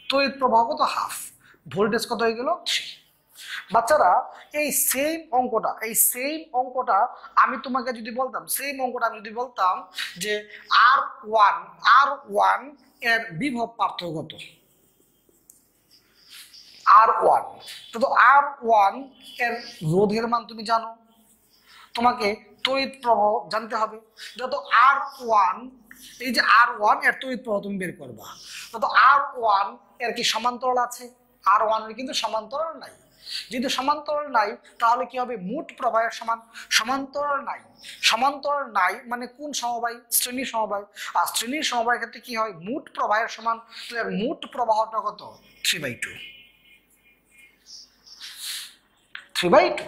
তড়িৎ প্রবাহ কত হাফ, ভোল্টেজ কত হয়ে গেল 3। বাচ্চারা এই সেম অঙ্কটা আমি তোমাকে যদি বলতাম, যে R1 এর বিভব পার্থক্য কত, R1, তো R1 এর রোধের মান তুমি জানো, তোমাকে তড়িৎ প্রবাহ জানতে হবে। যত R1, এই যে R1 এর তড়িৎ প্রবাহ তুমি বের করবা, তত R1 এর কি সমান্তরাল আছে, R1 এর কিন্তু সমান্তরাল নাই। যদি সমান্তরাল নাই তাহলে কি হবে, মোট প্রবাহের সমান। সমান্তরাল নাই মানে কোন সমবায়, শ্রেণী সমবায়। আর শ্রেণীর সমবায়ের ক্ষেত্রে কি হয়, মোট প্রবাহের সমান। মোট প্রবাহটা কত 3/2, 3/2।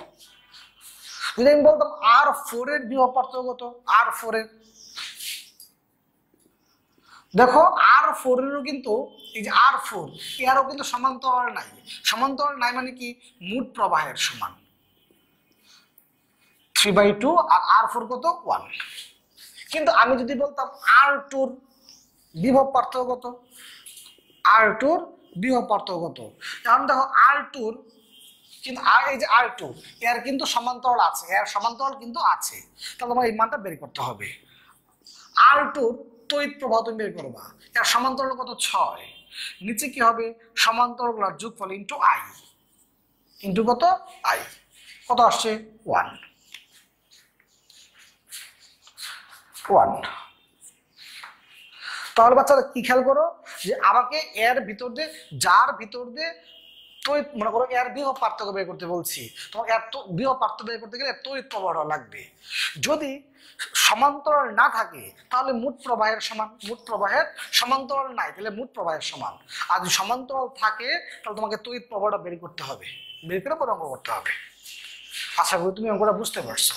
যদি আমি বলতাম R4 এর বিভব পার্থক্য কত, R4 এর, দেখো R4 এরও কিন্তু, এই যে R4 এরও কিন্তু সমান্তরাল নাই মানে কি, মোট প্রবাহের সমান 3/2, আর R4 কত 1। কিন্তু আমি যদি বলতাম R2 এর বিভব পার্থক্য কত, R2 এর বিভব পার্থক্য কত, এখন দেখো R2 কিন্তু এই যে R2 এর কিন্তু সমান্তরাল আছে, তাহলে তোমার এই মানটা বের করতে হবে। R2 তড়িৎ প্রবাহ তুমি বের করবা, এর সমান্তরাল কত 6, নিচে কি হবে সমান্তরালগুলোর যোগফল ইনটু আই, ইনটু কত আই, কত আসছে 1। তাহলে বাচ্চারা কি খেয়াল করো, যে আমাকে এর ভিতর দিয়ে, যার ভিতর দিয়ে তড়িৎ, মনে করো এর বিভব পার্থক্য বের করতে বলছি, তোমার এর বিভব পার্থক্য বের করতে গেলে তড়িৎ প্রবাহটা লাগবে। যদি সমান্তরাল না থাকে তাহলে মোট প্রবাহের সমান, সমান্তরাল নাই তাহলে মোট প্রবাহের সমান। আর যদি সমান্তরাল থাকে তাহলে তোমাকে তড়িৎ প্রবাহটা বের করতে হবে, বের করে পরে অঙ্ক করতে হবে। আশা করি তুমি অঙ্কটা বুঝতে পারছো।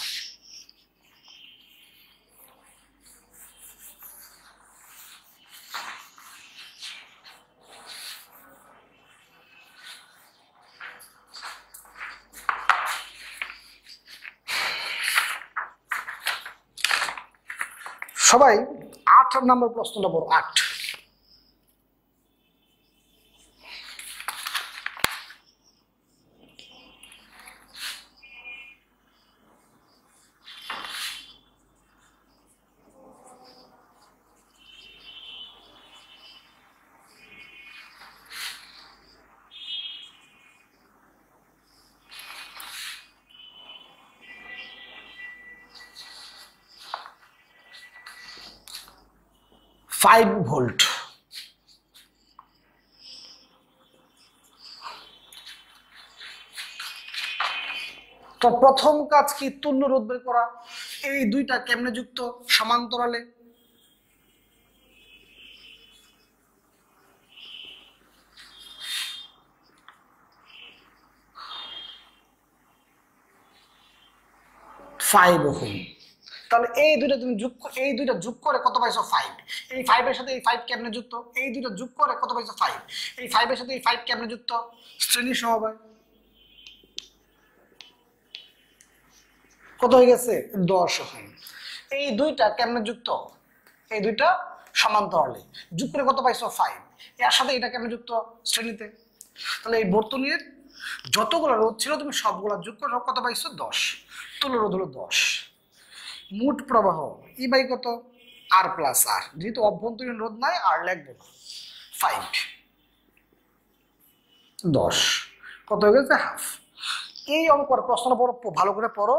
সবাই 8 নম্বর প্রশ্নটা বড়, 8। Five volt. তো প্রথম কাজ কি, তুল্য রোধ বের করা। এই দুইটা কেমনে যুক্ত, সমান্তরালে। Five ohm. তাহলে এই দুইটা তুমি যোগ করে কত পাইছো 5। এই 5 এর সাথে এই 5 কেমনে যুক্ত, এই দুইটা যোগ করে কত পাইছো 5। এই 5 এর সাথে এই 5 কেমনে যুক্ত, শ্রেণী সমবায়। কত হয়ে গেছে 10 ওহম। এই দুইটা কেমনে যুক্ত? এই দুইটা সমান্তরালে যোগ করে কত পাইছো 5, এর সাথে এটা কেমনে যুক্ত শ্রেণীতে। তাহলে এই বর্তনীর যতগুলো রোধ ছিল তুমি সবগুলো যোগ করে কত পাইছো 10, তুল্য রোধ হলো 10। মোট প্রবাহ ই বাই কত আর প্লাস আর, যেহেতু অভ্যন্তরীণ রোধ নাই আর লাগবে না, 5 10 কত হয়ে গেছে হাফ। এই অঙ্কটা প্রশ্ন পড়ো, ভালো করে পড়ো।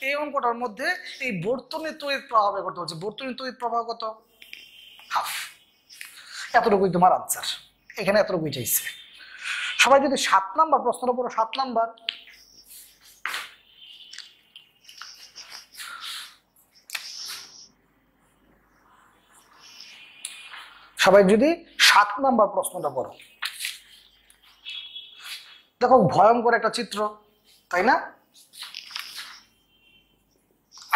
এই অঙ্কটার মধ্যে এই বর্তনীর তড়িৎ প্রবাহ বের করতে হচ্ছে। বর্তনীর তড়িৎ প্রবাহ কত? হাফ। এতটুকুই তোমার আনসার, এখানে এতটুকুই চাইছে। সবাই যদি 7 নাম্বার প্রশ্নটা পড়ো, 7 নাম্বার। সবাই যদি 7 নাম্বার প্রশ্নটা পড়ো। দেখো ভয়ঙ্কর একটা চিত্র, তাই না?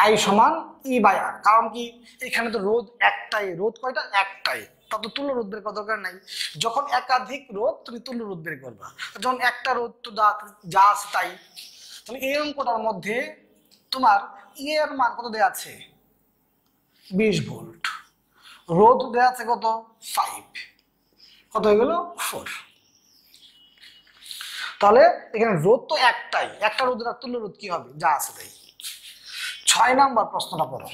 আই সমান ই বাই আর, কারণ কি এখানে তো রোধ একটাই। রোধ কয়টা? একটাই, তা তো তুল্য রোধ বের করার দরকার নাই। যখন একাধিক রোধ তুমি তুল্য রোধ বের করবা, যখন একটা রোধ তো যা আছে তাই। তাহলে এই অঙ্কটার মধ্যে তোমার ই এর মান কত দেয়া আছে? 20 ভোল্ট। রোধ দেয়া আছে কত? 5। কত হয়ে গেল? 4। তাহলে এখানে রোধ তো একটাই, একটা রোধের তুল্য রোধ কি হবে? যা আছে তাই। 6 নাম্বার প্রশ্নটা পড়ো।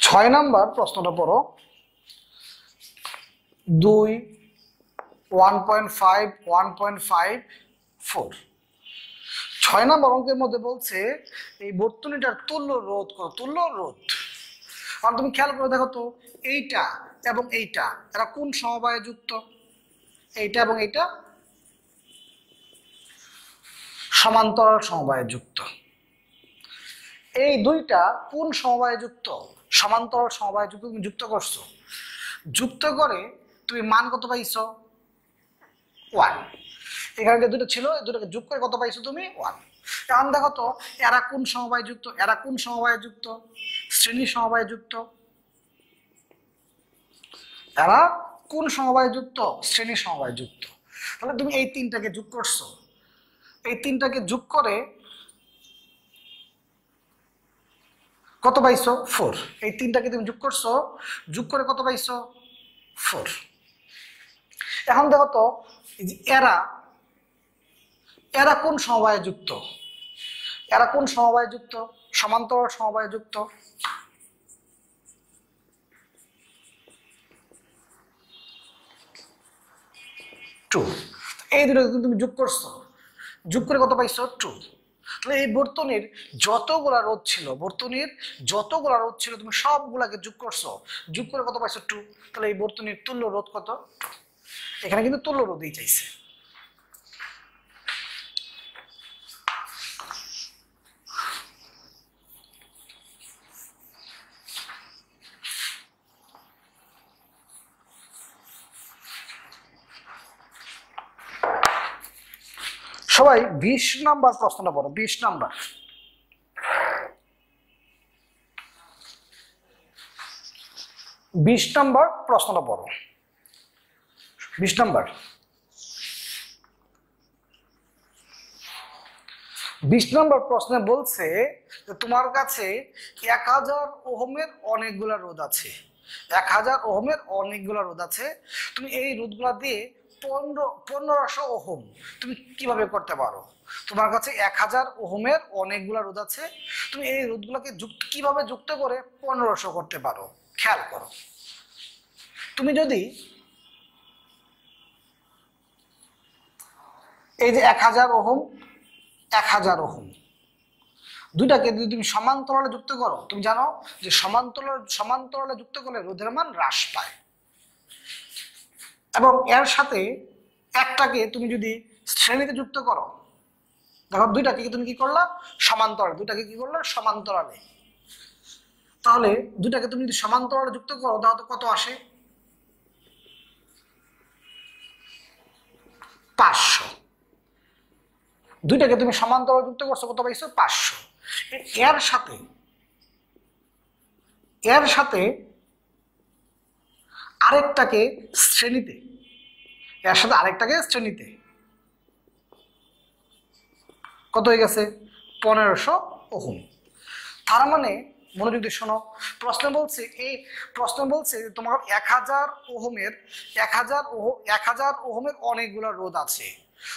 ছয় নাম্বার প্রশ্নটা পড়ো। 2 1.5 1.5 4। 6 নাম্বার অঙ্কের মধ্যে বলছে এই বর্তনীটার তুল্য রোধ কত? তুল্য রোধ, কারণ তুমি খেয়াল করে দেখো তো, এইটা এবং এইটা এরা কোন সমবায়ে যুক্ত? এইটা এবং এইটা সমান্তরাল সমবায়ে যুক্ত। এই দুইটা কোন সমবায়ে যুক্ত? সমান্তরাল সমবায়ে যুক্ত। তুমি যুক্ত করছো, যুক্ত করে তুমি মান কত পাইছো? 1। এখানে যে দুটো ছিল, দুটোকে যোগ করে কত পাইছো তুমি? 1। এখন দেখো তো এরা কোন সমবায়ে যুক্ত? এরা কোন সমবায়ে যুক্ত? শ্রেণী সমবায়ে যুক্ত। এরা কোন সমবায়ে যুক্ত? শ্রেণী সমবায়ে যুক্ত। তাহলে তুমি এই তিনটাকে যোগ করছো, এই তিনটাকে যোগ করে কত পাইছো? 4। এই তিনটাকে তুমি যোগ করছো, যোগ করে কত পাইছো? 4। এখন দেখো তো এরা এরা কোন সমবায়ে যুক্ত? এরা কোন সমবায়ে যুক্ত? সমান্তরাল সমবায়ে যুক্ত। এই দুটো তুমি যোগ করছো, যোগ করে কত পাইছো? 2। তাহলে এই বর্তনীর যতগুলা রোধ ছিল, বর্তনীর যতগুলা রোধ ছিল তুমি সবগুলাকে যোগ করছো, যোগ করে কত পাইছো? 2। তাহলে এই বর্তনীর তুল্য রোধ কত? এখানে কিন্তু তুল্য রোধই চাইছে। সবাই 20 নাম্বার প্রশ্নটা পড়ো। 20 নাম্বার। 20 নাম্বার প্রশ্নটা পড়ো। 20 নাম্বার। 20 নাম্বার প্রশ্নে বলছে যে তোমার কাছে 1000 ওহমের অনেকগুলা রোধ আছে। 1000 ওহমের অনেকগুলা রোধ আছে। তুমি এই রোধগুলা দিয়ে 1500 ওহম তুমি কিভাবে করতে পারো? তোমার কাছে 1000 ওহমের অনেকগুলা রোধ আছে, তুমি এই রোধগুলোকে কিভাবে যুক্ত করে 1500 করতে পারো? খেয়াল করো, তুমি যদি এই যে 1000 ওহম 1000 ওহম দুইটাকে যদি তুমি সমান্তরালে যুক্ত করো, তুমি জানো যে সমান্তরালে যুক্ত করলে রোধের মান হ্রাস পায়। এবং এর সাথে একটাকে তুমি যদি শ্রেণীতে যুক্ত করো, দেখো দুইটাকে তুমি কি করলা? সমান্তরালে। দুইটাকে কি করলা? সমান্তরালে। তাহলে দুইটাকে তুমি যদি সমান্তরালে যুক্ত করো তাহলে কত আসে? 500। দুইটাকে তুমি সমান্তরাল যুক্ত করছো, কত পাইছো? 500। এর সাথে আরেকটাকে শ্রেণীতে, কত হয়ে গেছে? 1500 ওহম। তার মানে মনোযোগ দিয়ে শোনো, প্রশ্ন বলছে তোমার 1000 ওহমের অনেকগুলো রোধ আছে,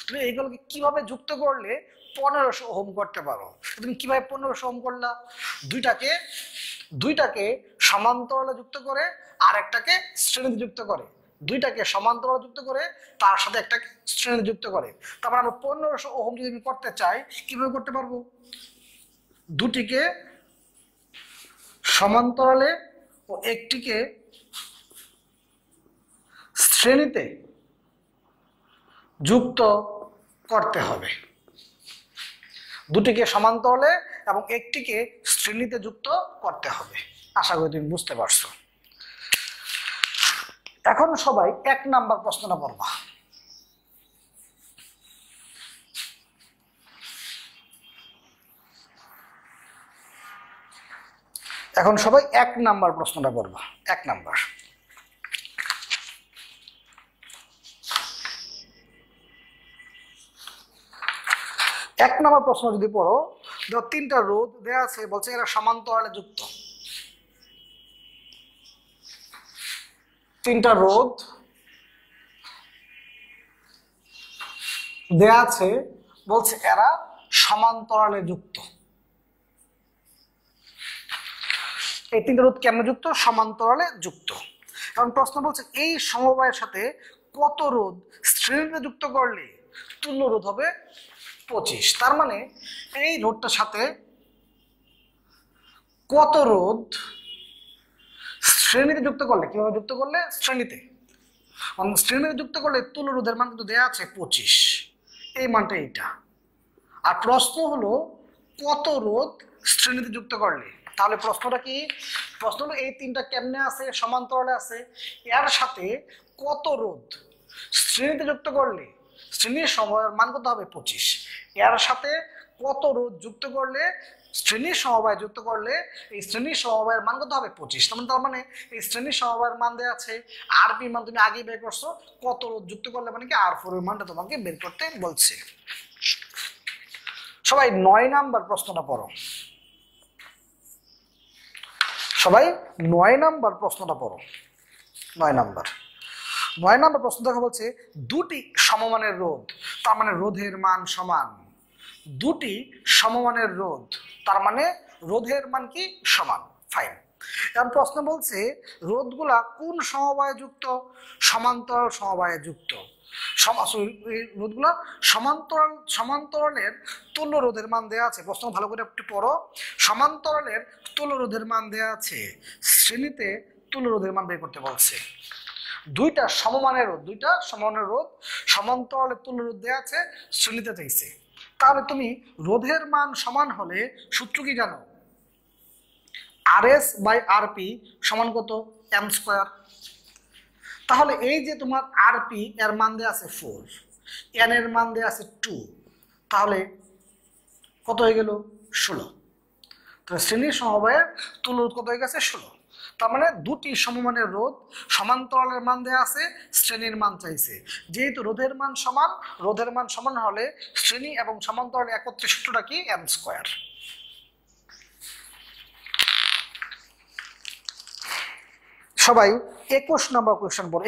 তুমি এইগুলোকে কিভাবে যুক্ত করলে 1500 ওহম করতে পারো। তুমি কিভাবে 1500 ওহম করলা? দুইটাকে সমান্তরালে যুক্ত করে আর একটাকে শ্রেণীতে যুক্ত করে, তার সাথে একটাকে শ্রেণীতে যুক্ত করে। তারপর আমরা 1500 ওহম যদি আমি করতে চাই, কিভাবে করতে পারবো? দুটিকে সমান্তরালে ও একটিকে শ্রেণীতে যুক্ত করতে হবে। দুটিকে সমান্তরালে এবং একটিকে শ্রেণীতে যুক্ত করতে হবে। আশা করি তুমি বুঝতে পারছো। এখন সবাই 1 নাম্বার প্রশ্নটা পড়বা। এখন সবাই 1 নাম্বার প্রশ্নটা পড়বা। 1 নাম্বার। প্রশ্ন যদি পড়ো, দেখো 3টা রোধ দেয়া আছে, বলছে এরা সমান্তরালে যুক্ত। 3টা রোধ দেয়া আছে, বলছে এরা সমান্তরালে যুক্ত। এই 3টা রোধ কেমন যুক্ত? সমান্তরালে যুক্ত। কারণ প্রশ্ন বলছে এই সমবায়ের সাথে কত রোধ শ্রেণীতে যুক্ত করলে তুল্য রোধ হবে 25। তার মানে এই রোধটার সাথে কত রোধ শ্রেণীতে যুক্ত করলে, কিভাবে যুক্ত করলে? শ্রেণীতে যুক্ত করলে তুল্য রোধের মান কিন্তু দেয়া আছে 25, এই মানটা এইটা। আর প্রশ্ন হলো কত রোধ শ্রেণীতে যুক্ত করলে। তাহলে প্রশ্নটা কি? প্রশ্ন হলো এই 3টা কেমনে আছে? সমান্তরালে আছে। এর সাথে কত রোধ শ্রেণীতে যুক্ত করলে শ্রেণীর সমবায়ের মান কত হবে? 25। এর সাথে কত রোধ যুক্ত করলে, শ্রেণীর সমবায় যুক্ত করলে এই শ্রেণীর সমবায়ের মান কত হবে? 25। তার মানে এই শ্রেণীর সমবায়ের মান দেওয়া আছে, আর পি মান তুমি আগেই বের করছো, কত রোধ যুক্ত করলে মানে কি আর4 এর মানটা তোমাকে বের করতে বলছে। সবাই 9 নাম্বার প্রশ্নটা পড়ো। সবাই 9 নাম্বার প্রশ্নটা পড়ো। 9 নাম্বার প্রশ্ন দেখা বলছে দুটি সমমানের রোধ, তার মানে রোধের মান সমান। দুটি সমমানের রোধ, তার মানে রোধের মান কি? সমান। ফাইন। এখন প্রশ্ন বলছে রোধগুলা কোন সমবায়ে যুক্ত? সমান্তরাল সমবায়ে যুক্ত। রোধগুলা সমান্তরালের তুল্য রোধের মান দেওয়া আছে। প্রশ্ন ভালো করে একটু পড়ো। সমান্তরালের তুল্য রোধের মান দেওয়া আছে, শ্রেণীতে তুল্য রোধের মান বের করতে বলছে। দুইটা সমমানের রোধ সমান্তরালে তুল্য রোধ দেওয়া আছে, শ্রেণীতে চাইছে। তাহলে তুমি রোধের মান সমান হলে সূত্র কি জানো? RS বাই RP সমান কত? m²। তাহলে এই যে তোমার RP এর মান দেওয়া আছে 4, n এর মান দেওয়া আছে 2, তাহলে কত হয়ে গেল? 16। তাহলে শ্রেণীর সমবায়ের তুল্য রোধ কত হয়ে গেছে? 16। তার মানে দুটি সমমানের রোধ, সমান্তরালের মান দেওয়া আছে, শ্রেণীর মান চাইছে। যেহেতু রোধের মান সমান হলে শ্রেণী এবং সমান্তরাল একত্রে সূত্রটা কি? m²। সবাই 21 নম্বর কোয়েশ্চেন পড়ো।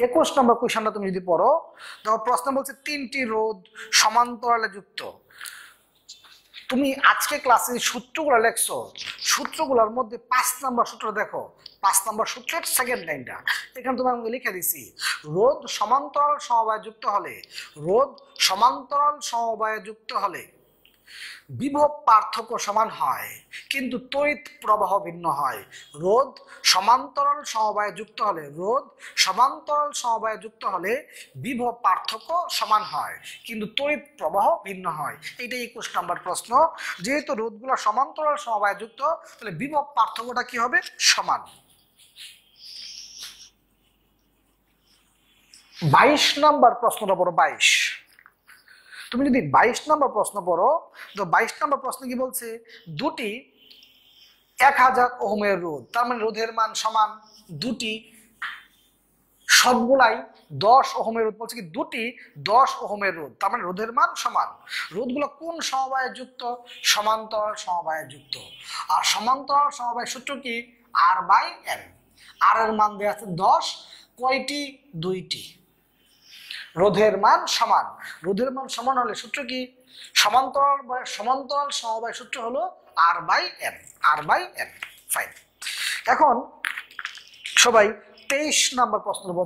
21 নম্বর কোয়েশ্চেনটা তুমি যদি পড়ো, দেখো প্রশ্ন বলছে 3টি রোধ সমান্তরালে যুক্ত। তুমি আজকে ক্লাসে সূত্রগুলো লেখছো, সূত্রগুলোর মধ্যে 5 নম্বর সূত্র দেখো, 5 নম্বর সূত্রের সেকেন্ড লাইনটা এখানে তুমি আমাকে লিখে দিছি। রোধ সমান্তরাল সমবায়ে যুক্ত হলে বিভব পার্থক্য সমান হয়, কিন্তু তড়িৎ প্রবাহ ভিন্ন হয়। রোধ সমান্তরাল সমবায়ে যুক্ত হলে বিভব পার্থক্য সমান হয়, কিন্তু তড়িৎ প্রবাহ ভিন্ন হয়। এইটাই 21 নম্বর প্রশ্ন। যেহেতু রোধগুলো সমান্তরাল সমবায়ে যুক্ত, তাহলে বিভব পার্থক্যটা কি হবে? সমান। 22 নম্বর প্রশ্নটা পড়ো। 22, তুমি যদি 22 নম্বর প্রশ্ন পড়ো তো 22 নম্বর প্রশ্ন কি বলছে, দুটি 1000 ওহমের রোধ, তার মানে রোধের মান সমান দুটি সবগুলাই 10 ওহমের রোধ, বলছে কি দুটি 10 ওহমের রোধ, তার মানে রোধের মান সমান। রোধগুলো কোন সমবায়ে যুক্ত? সমান্তরাল সমবায়ে যুক্ত। আর সমান্তরাল সমবায়ের সূত্র কি? R/N। আর এর মান দেওয়া আছে 10, কয়টি? দুইটি। রোধের মান সমান, রোধের মান সমান হলে সূত্র কি? সমান্তরাল সমবায় সূত্র হলো R/N। R/N। ফাইন। এখন সবাই 23 নম্বর প্রশ্ন নেব।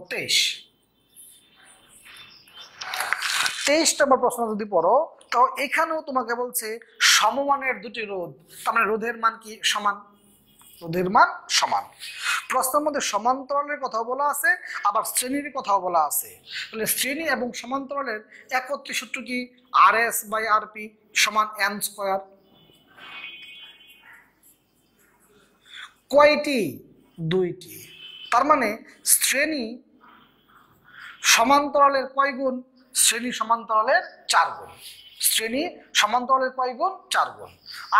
23 নম্বর প্রশ্ন যদি পড়ো তো এখানেও তোমাকে বলছে সমমানের দুটি রোধ, তার মানে রোধের মান কি? সমান। রোধের মান সমান। প্রশ্নের মধ্যে সমান্তরালের কথাও বলা আছে, আবার শ্রেণীর কথাও বলা আছে। তাহলে শ্রেণী এবং সমান্তরালের একত্রী সূত্র কি? RS/RP সমান N²। কয়টি? দুইটি। তার মানে শ্রেণী সমান্তরালের কয় গুণ? শ্রেণী সমান্তরালের 4 গুণ। শ্রেণী সমান্তরালের কয় গুণ? 4 গুণ।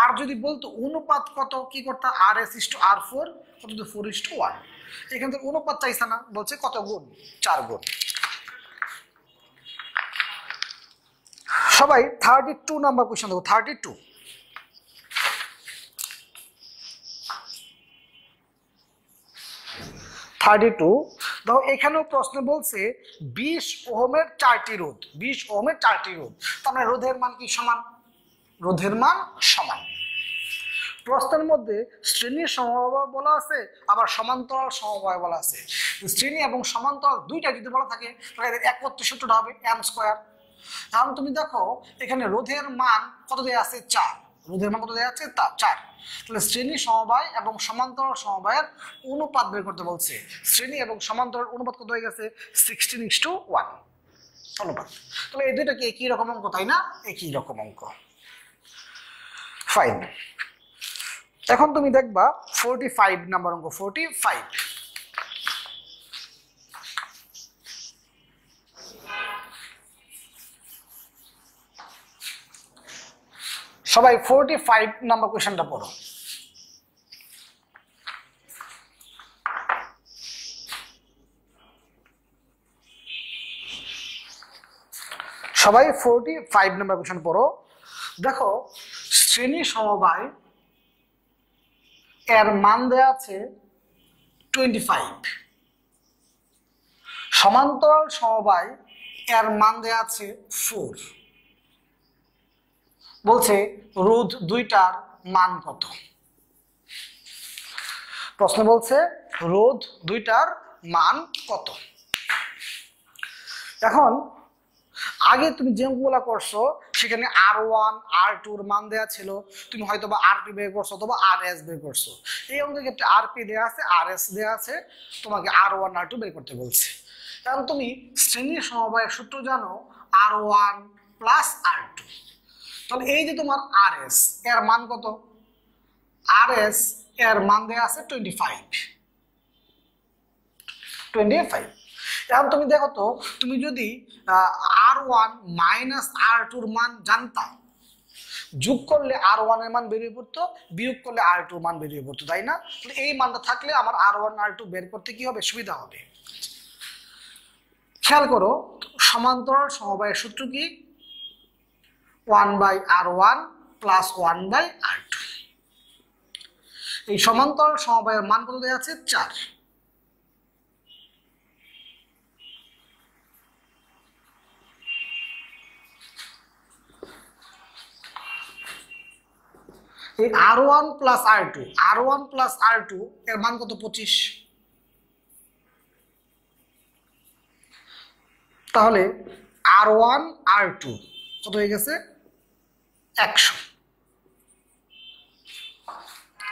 আর যদি বলতো অনুপাত কত, কি করতে? RS/R4 কত? 4:1। এখান থেকে অনুপাত চাইছে না, বলছে কত গুণ? 4 গুণ। সবাই 32 নাম্বার কোশ্চেন দেখো। 32 দেখো, এখানেও প্রশ্ন বলছে 20 ওহমের 4টি রোধ। 20 ওহমের 4টি রোধ, তার মানে রোধের মান কি? সমান। রোধের মান সমান। প্রশ্নের মধ্যে শ্রেণীর সমবায় বলা আছে, আবার সমান্তরাল সমবায় বলা আছে। শ্রেণী এবং সমান্তরাল দুইটা যদি বলা থাকে তাহলে এদের একত্রী সূত্রটা হবে N²। কারণ তুমি দেখো এখানে রোধের মান কত দেওয়া আছে? 4। রোধের মান কত দেওয়া আছে? 4। তাহলে শ্রেণী সমবায় এবং সমান্তরাল সমবায়ের অনুপাত বের করতে বলছে। শ্রেণী এবং সমান্তরাল অনুপাত কত হয়ে গেছে? 16:1 অনুপাত। তাহলে এই দুইটা কি একই রকম অঙ্ক, তাই না? একই রকম অঙ্ক। ফাইন। এখন তুমি দেখবা 45 নাম্বার অঙ্ক। 45 সবাই 45 নাম্বার কোশ্চেনটা পড়ো। সবাই 45 নাম্বার কোশ্চেন পড়ো। দেখো শ্রেণী সমবায় এর মান দেয়া আছে 25। সমান্তরাল সমবায় এর মান দেয়া আছে 4। বলছে রোধ দুইটার মান কত? প্রশ্ন বলছে রোধ দুইটার মান কত? এখন আগে তুমি যে অঙ্কগুলো করছো সেখানে R1 R2 এর মান দেয়া ছিল, তুমি হয়তো বা RP বের করছো অথবা RS বের করছো। এই অঙ্কের ক্ষেত্রে RP দেয়া আছে, RS দেয়া আছে, তোমাকে R1 R2 বের করতে বলছে। কারণ তুমি শ্রেণী সমবায়ের সূত্র জানো R1 প্লাস R2। তাহলে এই যে তোমার RS এর মান কত? RS এর মান দেয়া আছে 25। এখন তুমি দেখো তো, তুমি যদি R1 মাইনাস R2 এর মান জানতা, যোগ করলে R1 এর মান বেরিয়ে পড়তো, বিয়োগ করলে R2 এর মান বেরিয়ে পড়তো, তাই না? তাহলে এই মানটা থাকলে আমার R1 R2 বের করতে কি হবে? সুবিধা হবে। খেয়াল করো সমান্তরাল সমবায়ের সূত্র কি? 1/R1 plus 1/R2। এই সমান্তরাল সমবায়ের মান কত দেওয়া আছে? 4। এই R1 plus R2, R1 plus R2 এর মান কত? 25। তাহলে R1 R2 কত হয়ে গেছে? 100।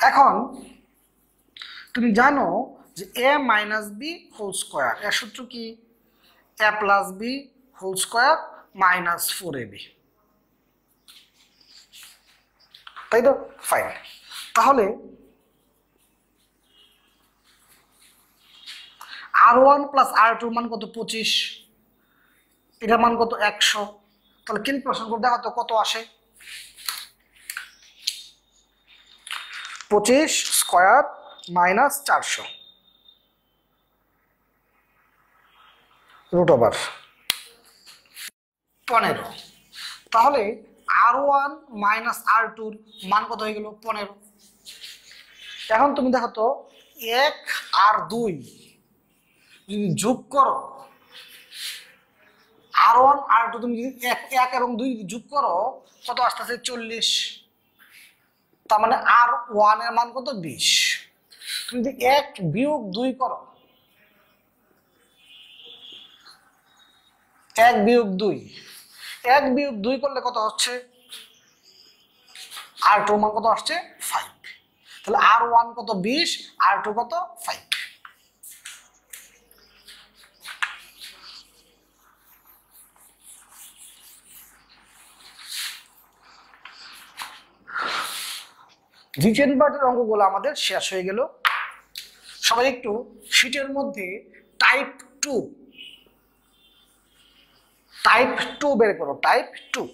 এখন তুমি জানো যে a minus B whole square এর সূত্র কি? a plus B whole square minus 4ab, তাই তো? ফাইন। তাহলে R1 প্লাস R2 মান কত? 25। এটার মান কত 100। তাহলে ক্যালকুলেশন করে দেখো তো কত আসে। 25 স্কয়ার মাইনাস 400 রুট ওভার 15। তাহলে R1 মাইনাস R2 মান কত হয়ে গেল 15। এখন তুমি দেখো তো 1 আর 2 যদি যোগ করো, R1 R2 তুমি যদি 1 এবং 2 যোগ করো কত আসতেছে 40। তার মানে R1 এর মান কত 20। তুমি যদি 1 বিয়োগ 2 করো, 1 বিয়োগ 2, 1 বিয়োগ 2 করলে কত হচ্ছে, R2 মান কত আসছে 5। তাহলে R1 কত 20, R2 কত 5। রিটেন পার্টের অঙ্কগুলো আমাদের শেষ হয়ে গেল। সবাই একটু শীটের মধ্যে টাইপ 2 বের করো, টাইপ 2।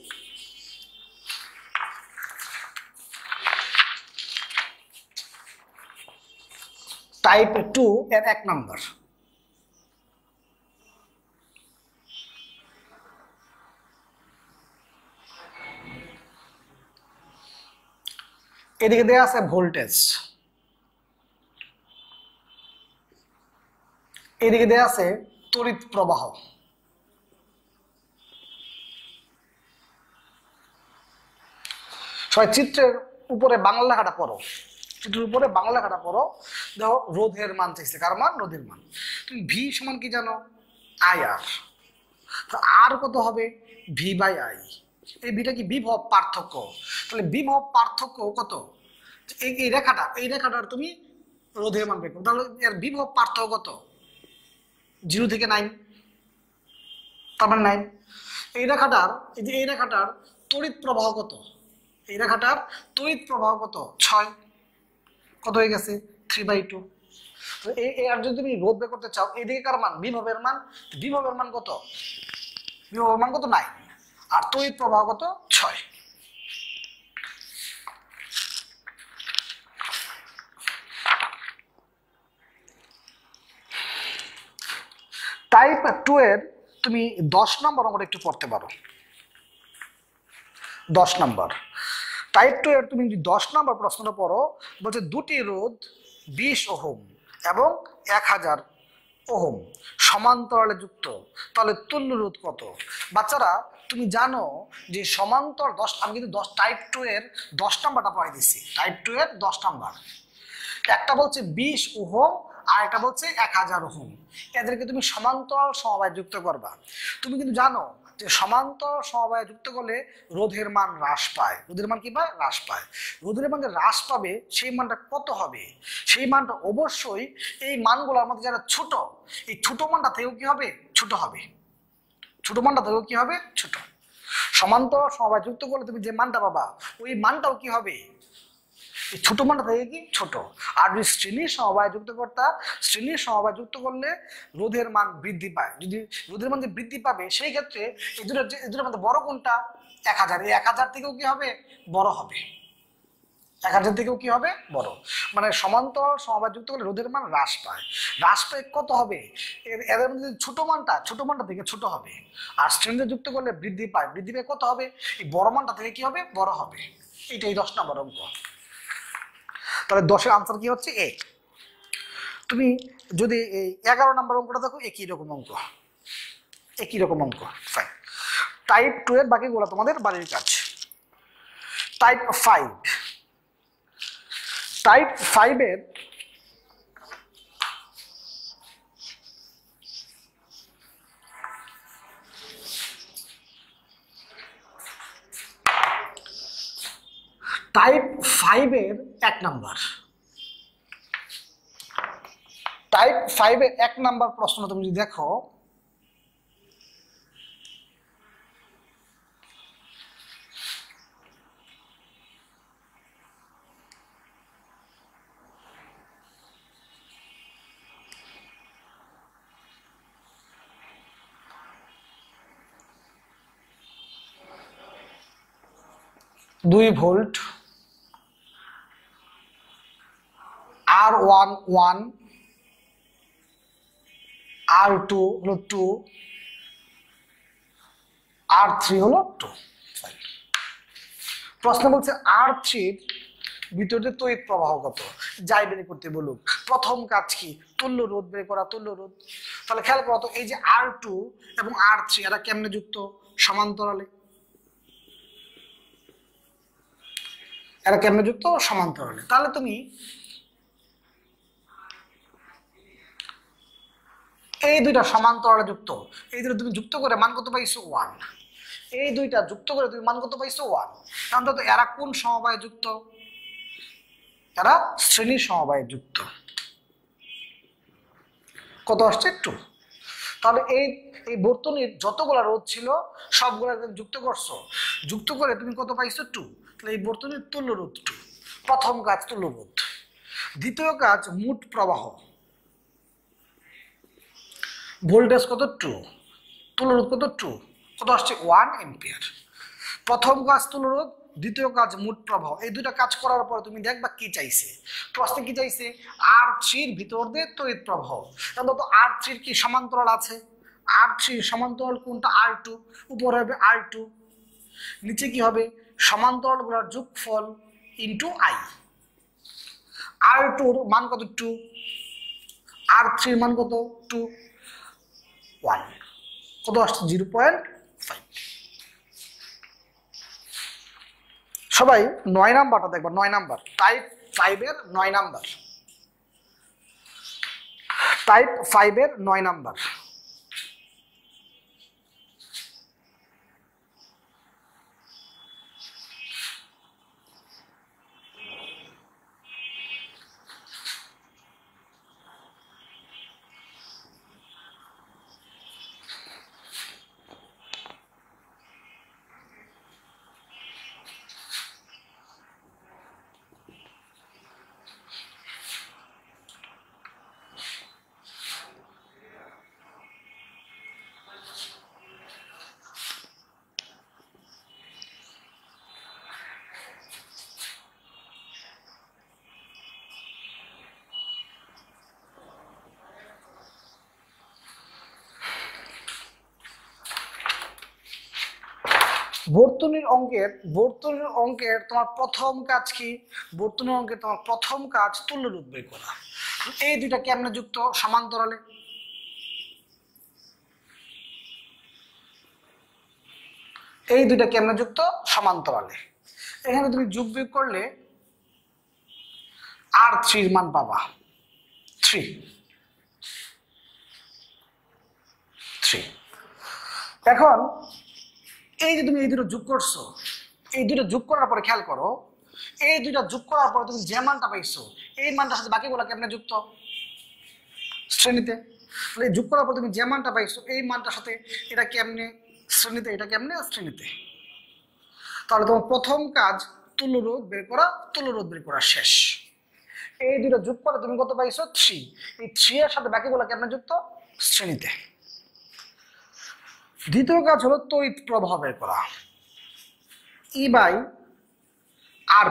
টাইপ 2 এর 1 নাম্বার। এদিকে দেওয়া আছে ভোল্টেজ, এদিকে দেওয়া আছে তড়িৎ প্রবাহ। সবাই চিত্রের উপরে বাংলা লেখাটা পড়ো, চিত্রের উপরে বাংলা লেখাটা পড়ো। দেখো রোধের মান চাইছে, কার মান, রোধের মান। তুমি ভি সমান কি জানো, আই আর। আর কত হবে ভি বাই আই। এই ভিটা কি বিভব পার্থক্য। তাহলে বিভব পার্থক্য কত, এই রেখাটা, এই রেখাটার তুমি রোধের মান বের করো। তাহলে এর বিভব পার্থক্য কত, 0 থেকে 9, তার মানে 9। এই রেখাটার, এই যে এই রেখাটার তড়িৎ প্রবাহ কত, এই রেখাটার তড়িৎ প্রবাহ কত 6, কত হয়ে গেছে 3/2। তো আর যদি তুমি রোধ বের করতে চাও, এদিকে কার মান, বিভবের মান। বিভবের মান কত, বিভবের মান কত 9, আর তড়িৎ প্রবাহ কত 6। টাইপ 2 এর তুমি 10 নম্বর অঙ্কটা একটু পড়তে পারো। 10 নম্বর টাইপ 2 এর তুমি যদি 10 নম্বর প্রশ্নটা পড়ো, বলছে দুটি রোধ 20 ওহম এবং 1000 ওহম সমান্তরালে যুক্ত, তাহলে তুল্য রোধ কত। বাচ্চারা তুমি জানো যে সমান্তর 10, আমি কিন্তু 10 টাইপ 2 এর 10 নাম্বারটা পড়াই দিচ্ছি। টাইপ 2 এর 10 নাম্বার, একটা বলছে 20 ওহম আর একটা বলছে 1000 ওহম। এদেরকে তুমি সমান্তরাল সমবায় যুক্ত করবা। তুমি কিন্তু জানো যে সমান্তরাল সমবায় যুক্ত করলে রোধের মান হ্রাস পায়। রোধের মান কি পায়, হ্রাস পায়। রোধের মান যে হ্রাস পাবে সেই মানটা কত হবে, সেই মানটা অবশ্যই এই মানগুলোর মধ্যে যারা ছোট, এই ছোট মানটা থেকেও কি হবে, ছোট হবে। ছোট মানটা থেকেও কি হবে, ছোট। সমান্তরাল সমবায় যুক্ত করলে তুমি যে মানটা পাবা ওই মানটাও কি হবে, এই ছোট মানটা থেকে কি ছোট। আর যদি শ্রেণীর সমবায় যুক্ত করতা, শ্রেণীর সমবায় যুক্ত করলে রোধের মান বৃদ্ধি পায়। যদি রোধের মান যে বৃদ্ধি পাবে সেই ক্ষেত্রে এই দুটোর মধ্যে বড় কোনটা, 1000। এই 1000 থেকেও কি হবে, বড় হবে। 1000 থেকেও কি হবে, বড়। মানে সমান্তরাল সমবায় যুক্ত করলে রোধের মান হ্রাস পায়। হ্রাস পায় কত হবে, এদের মধ্যে ছোট মানটা থেকে ছোট হবে। আর শ্রেণীতে যুক্ত করলে বৃদ্ধি পায়, বৃদ্ধি পায় কত হবে, এই বড় মানটা থেকে কি হবে, বড় হবে। এটাই 10 নম্বর অঙ্ক। তাহলে 10-এর আনসার কি হচ্ছে এ। তুমি যদি এই 11 নম্বর অঙ্কটা দেখো, একই রকম অঙ্ক, একই রকম অঙ্ক। ফাইন। টাইপ 2 এর বাকিগুলো তোমাদের বাড়ির কাজ। টাইপ 5, টাইপ 5 এর টাইপ 5 এর 1 নাম্বার। টাইপ 5 এর 1 নাম্বার প্রশ্ন তুমি যদি দেখো, 2 ভোল্ট, R1 1, R2 হলো 2, R3 হলো 2। প্রশ্ন বলছে R3 ভিতরে তড়িৎ প্রবাহ কত, যাই বের করতে বলুক। প্রথম কাজ কি, তুল্য রোধ বের করা, তুল্য রোধ। তাহলে খেয়াল করো তো, এই যে R2 এবং R3 এরা কেমনে যুক্ত, সমান্তরালে। এরা কেমনে যুক্ত, সমান্তরালে। তাহলে তুমি এই দুইটা সমান্তরালে যুক্ত, এই দুটো তুমি যুক্ত করে মান কত পাইছো, 1। এই দুইটা যুক্ত করে তুমি মান কত পাইছো, 1। কারণ তো এরা কোন সমবায়ে যুক্ত, এরা শ্রেণী সমবায়ে যুক্ত। কত আসছে, 2। তাহলে এই এই বর্তনীর যতগুলা রোধ ছিল সবগুলা যুক্ত করছো, যুক্ত করে তুমি কত পাইছো, 2। তাহলে এই বর্তনীর তুল্য রোধ 2। প্রথম কাজ তুল্য রোধ। দ্বিতীয় কাজ মোট প্রবাহ, ভোল্টেজ কত, 2, তুল্য রোধ কত, 2, কত আসছে, 1 এম্পিয়ার। প্রথম কাজ তুল্য রোধ, দ্বিতীয় কাজ মোট প্রবাহ। এই দুইটা কাজ করার পর তুমি দেখবা কি চাইছে, প্রশ্নে কি চাইছে, R3 এর ভিতর দিয়ে তড়িৎ প্রবাহ। তাহলে তো R3 কি সমান্তরাল আছে, R3 সমান্তরাল কোনটা, R2, উপরে হবে R2, নিচে কি হবে, সমান্তরাল গুলোর যোগফল ইনটু I। R2 এর মান কত, 2, R3 এর মান কত, 2, 1, কত আসছে, 0.5। সবাই 9 নাম্বারটা দেখবা, 9 নাম্বার, টাইপ 5 এর 9 নাম্বার, টাইপ 5 এর 9 নাম্বার। বর্তনীর অঙ্কের তোমার প্রথম কাজ কি, বর্তনীর অঙ্কের তোমার প্রথম কাজ তুল্য রোধ বের করা। এই দুইটা কেমনে যুক্ত, সমান্তরালে। এই দুইটা কেমনে যুক্ত, সমান্তরালে। এখানে তুমি যোগ বিয়োগ করলে R3 এর মান পাবা 3। এখন এই যে তুমি এই দুটো যোগ করছো, এই দুটো যোগ করার পরে খেয়াল করো, এই দুইটা যোগ করার পরে তুমি যে মানটা পাইছো, এই মানটার সাথে বাকিগুলো কেমনে যুক্ত, শ্রেণীতে। তাহলে যোগ করার পর তুমি যে মানটা পাইছো, এই মানটার সাথে এটা কেমনে শ্রেণীতে, এটা কেমনে শ্রেণীতে। তাহলে তোমার প্রথম কাজ তুল্য রোধ বের করা, তুল্য রোধ বের করা শেষ। এই দুটো যোগ করে তুমি কত পাইছো, 3। এই 3 এর সাথে বাকিগুলো কেমনে যুক্ত, শ্রেণীতে। দ্বিতীয় কাজ হলো তড়িৎ প্রবাহ বের করা, E/R+R।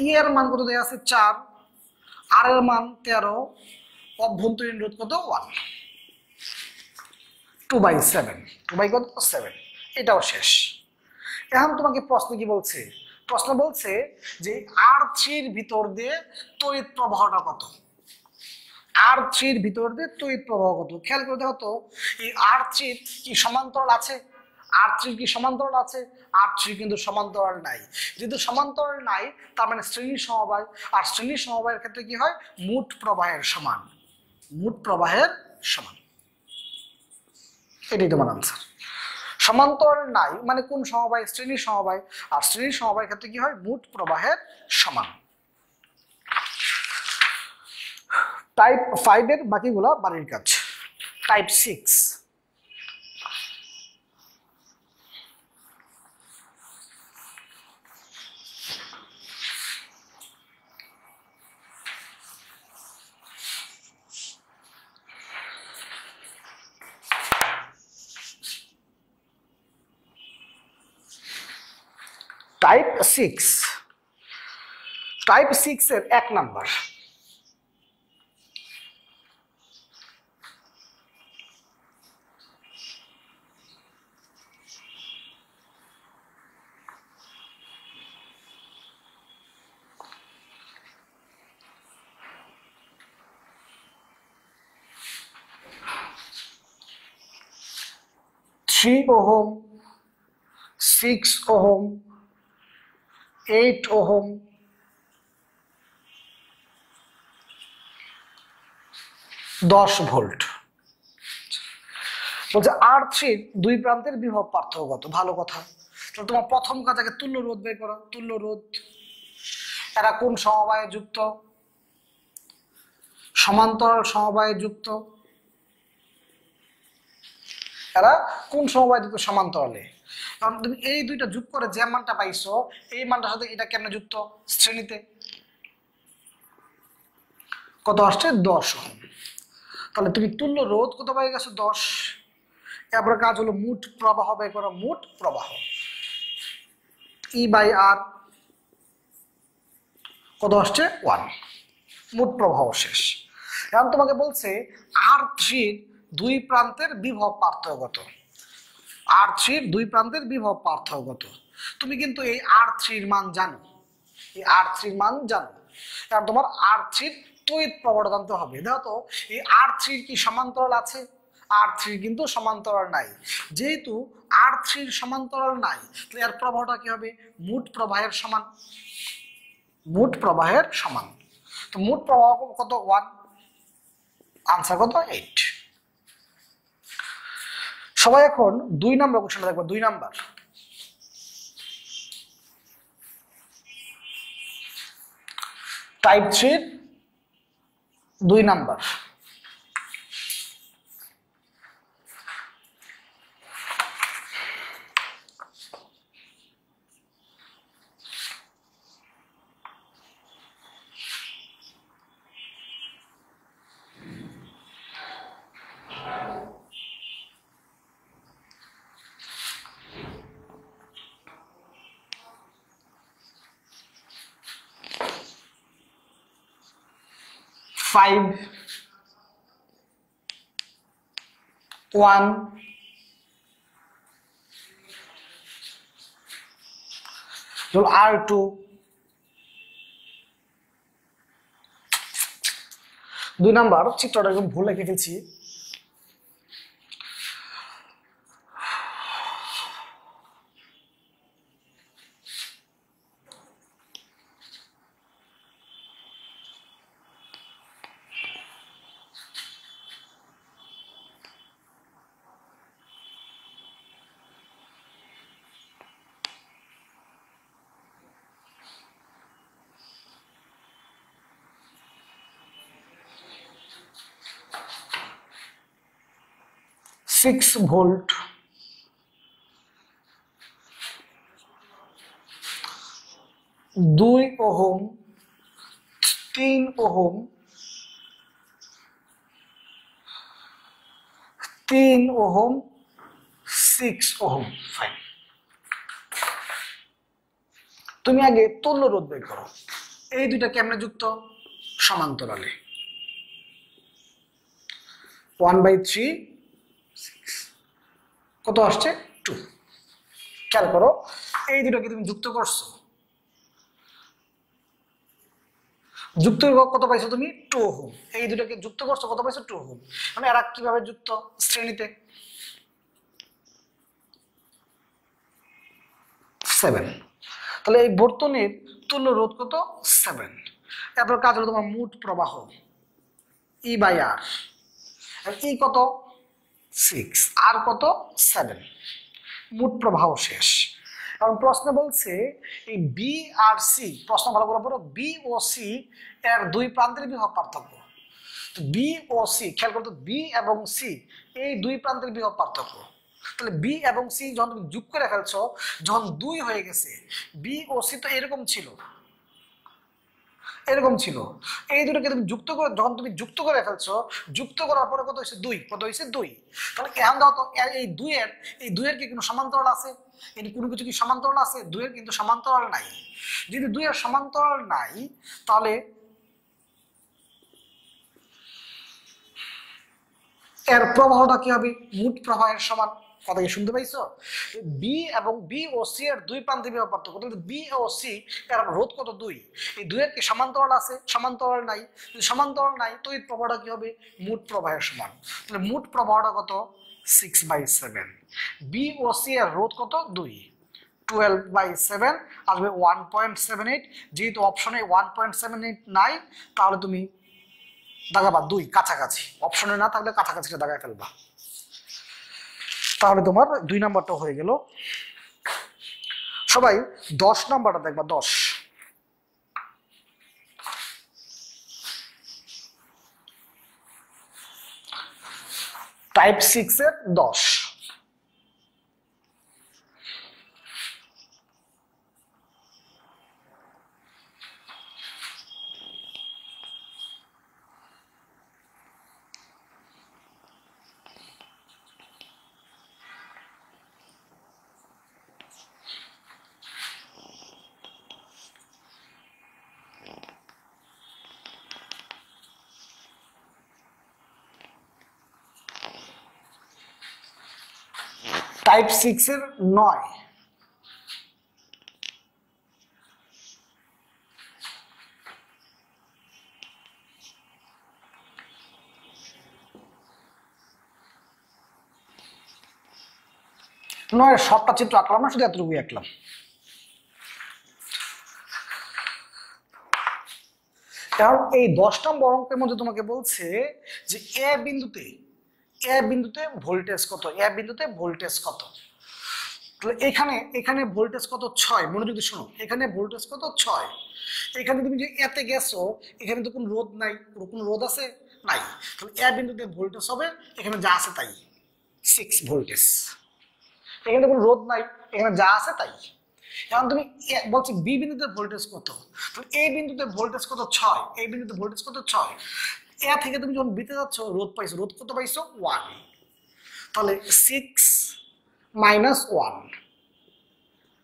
E এর মান কত দেওয়া আছে, 4, R এর মান 13, অভ্যন্তরীণ রোধ কত, 1, 2/7, 2/7। এটাও শেষ। এখন তোমাকে প্রশ্ন কি বলছে, প্রশ্ন বলছে যে R3 এর ভিতর দিয়ে তড়িৎ প্রবাহটা কত, R3 এর ভিতর দিয়ে তড়িৎ প্রবাহ কত। খেয়াল করে দেখো তো, এই R3 কি সমান্তরাল আছে, R3 কি সমান্তরাল আছে, R3 কিন্তু সমান্তরাল নাই। যেহেতু সমান্তরাল নাই, তার মানে শ্রেণী সমবায়, আর শ্রেণী সমবায়ের ক্ষেত্রে কি হয়, মোট প্রবাহের সমান, মোট প্রবাহের সমান। এটাই তোমার আনসার। সমান্তরাল নাই মানে কোন সমবায়, শ্রেণী সমবায়, আর শ্রেণী সমবায়ের ক্ষেত্রে কি হয়, মোট প্রবাহের সমান। টাইপ 5 এর বাকিগুলো বাড়ির কাজ। টাইপ 6, টাইপ 6, টাইপ 6 এর 1 number. Three ohm, 6 ohm, 8 ohm, 10 volt. বলছে R3 দুই প্রান্তের বিভব পার্থক্য কত? ভালো কথা। তাহলে তোমার প্রথম কাজ আগে তুল্য রোধ বের করো। তুল্য রোধ, এরা কোন সমবায়ে যুক্ত? সমান্তরাল সমবায়ে যুক্ত। এরা কোন সমবায়ে যুক্ত? সমান্তরালে। কারণ তুমি এই দুইটা যোগ করে যে মানটা পাইছো, এই মানটার সাথে এটা কেমনে যুক্ত? শ্রেণীতে। কত আসছে? 10 ওহম। তাহলে তুমি তুল্য রোধ কত পাই গেছো? 10। এরপরে কাজ হলো মোট প্রবাহ বের করা। মোট প্রবাহ E/R কত আসছে? 1। মোট প্রবাহ শেষ। এখন তোমাকে বলছে R3 দুই প্রান্তের বিভব পার্থক্য কত? R3 দুই প্রান্তের বিভব পার্থক্য কত? তুমি কিন্তু এই R3 মান জানো, এই R3 মান জানো। কারণ তোমার R3 তড়িৎ প্রবাহটা জানতে হবে। দেখো তো এই R3 কি সমান্তরাল আছে? R3 কিন্তু সমান্তরাল নাই। যেহেতু R3 সমান্তরাল নাই, তাহলে এর প্রবাহটা কি হবে? মোট প্রবাহের সমান। মোট প্রবাহের সমান। তো মোট প্রবাহ কত? 1। আনসার কত? 8। সবাই এখন 2 নম্বর কোশ্চেনটা দেখবো। 2 number. Type 3 2 number. Five, 1, R2, 2 number. চিত্রটা একদম ভুল লিখে ফেলছি। Six volt, 2 ohm, 3 ohm, 3 ohm, 6 ohm. Fine. তুমি আগে তুল্য রোধ বের করো। এই দুইটা কেমনে যুক্ত? সমান্তরালে। 1/3 কত আসছে? 2। খেয়াল করো, এই দুটাকে তুমি যুক্ত করছো। যুক্ত কত পাইছো তুমি? 2 ওহম। এই দুটাকে যুক্ত করছো, কত পাইছো? 2 ওহম। মানে এরা কিভাবে যুক্ত? শ্রেণীতে। 7। তাহলে এই বর্তনীর তুল্য রোধ কত? 7। এরপর কাজ হলো তোমার মোট প্রবাহ E/R। ই কত? 6। আর কত? 7। মোট প্রবাহ শেষ। কারণ প্রশ্ন বলছে এই বি আর সি, প্রশ্ন ভালো করে পড়ো, বি ও সি এর দুই প্রান্তের বিভব পার্থক্য। বি ও সি, খেয়াল করতো, বি এবং সি এই দুই প্রান্তের বিভব পার্থক্য। তাহলে বি এবং সি যখন তুমি যোগ করে ফেলছো, যখন 2 হয়ে গেছে, বি ও সি তো এরকম ছিল, এরকম ছিল। এই দুটোকে তুমি যুক্ত করে, যখন তুমি যুক্ত করে ফেলছো, যুক্ত করার পরে কত হয়েছে 2, কত হয়েছে 2। তাহলে এখন দাও তো এই দুইয়ের কি কোনো সমান্তরাল আছে? এর কোনো কিছু কি সমান্তরাল আছে? 2 এর কিন্তু সমান্তরাল নাই। যদি 2 এর সমান্তরাল নাই তাহলে এর প্রবাহটা কি হবে? মোট প্রবাহের সমান। কথা কি শুনতে পাইছো? বি এবং বি ও সি এর দুই প্রান্তে বিভব পার্থক্য, তাহলে বি ও সি এর রোধ কত? 2। এই 2 এর কি সমান্তরাল আছে? সমান্তরাল নাই। যদি সমান্তরাল নাই তো এই প্রবাহটা কি হবে? মোট প্রবাহের সমান। তাহলে মোট প্রবাহটা কত? 6/7। বি ও সি এর রোধ কত? 2। 12/7 আসবে 1.78। যেহেতু অপশনে 1.78 নাই তাহলে তুমি দাগাবা 2, কাছাকাছি। অপশনে না থাকলে কাছাকাছিটা দাগায় ফেলবা। তাহলে তোমার 2 নাম্বারটা হয়ে গেল। সবাই 10 নাম্বারটা দেখবা। 10 টাইপ 6 এর 10। টাইপ 6 এর 9। নয় সবটা চিত্র আঁকলাম না, শুধু এতটুকুই আঁকলাম। কারণ এই 10 নম্বর অঙ্কের মধ্যে তোমাকে বলছে যে এ বিন্দুতে ভোল্টেজ কত, এ বিন্দুতে ভোল্টেজ কত। তাহলে এখানে ভোল্টেজ কত? 6। মনোযোগ দিয়ে শোনো, এখানে ভোল্টেজ কত? 6। এখানে তুমি যে এতে গেছো, এখানে তো কোনো রোধ নাই। কোনো রোধ আছে? নাই। তাহলে এ বিন্দুতে ভোল্টেজ হবে এখানে যা আছে তাই, 6 ভোল্টেজ। এখানে কোনো রোধ নাই, এখানে যা আছে তাই। এখন তুমি বলছো বি বিন্দুতে ভোল্টেজ কত, তাহলে এই বিন্দুতে ভোল্টেজ কত? 6। এই বিন্দুতে ভোল্টেজ কত? 6। এ থেকে তুমি যখন বিতে যাচ্ছ রোধ পাইছো, রোধ কত পাইছো? 1। তাহলে 6 - 1,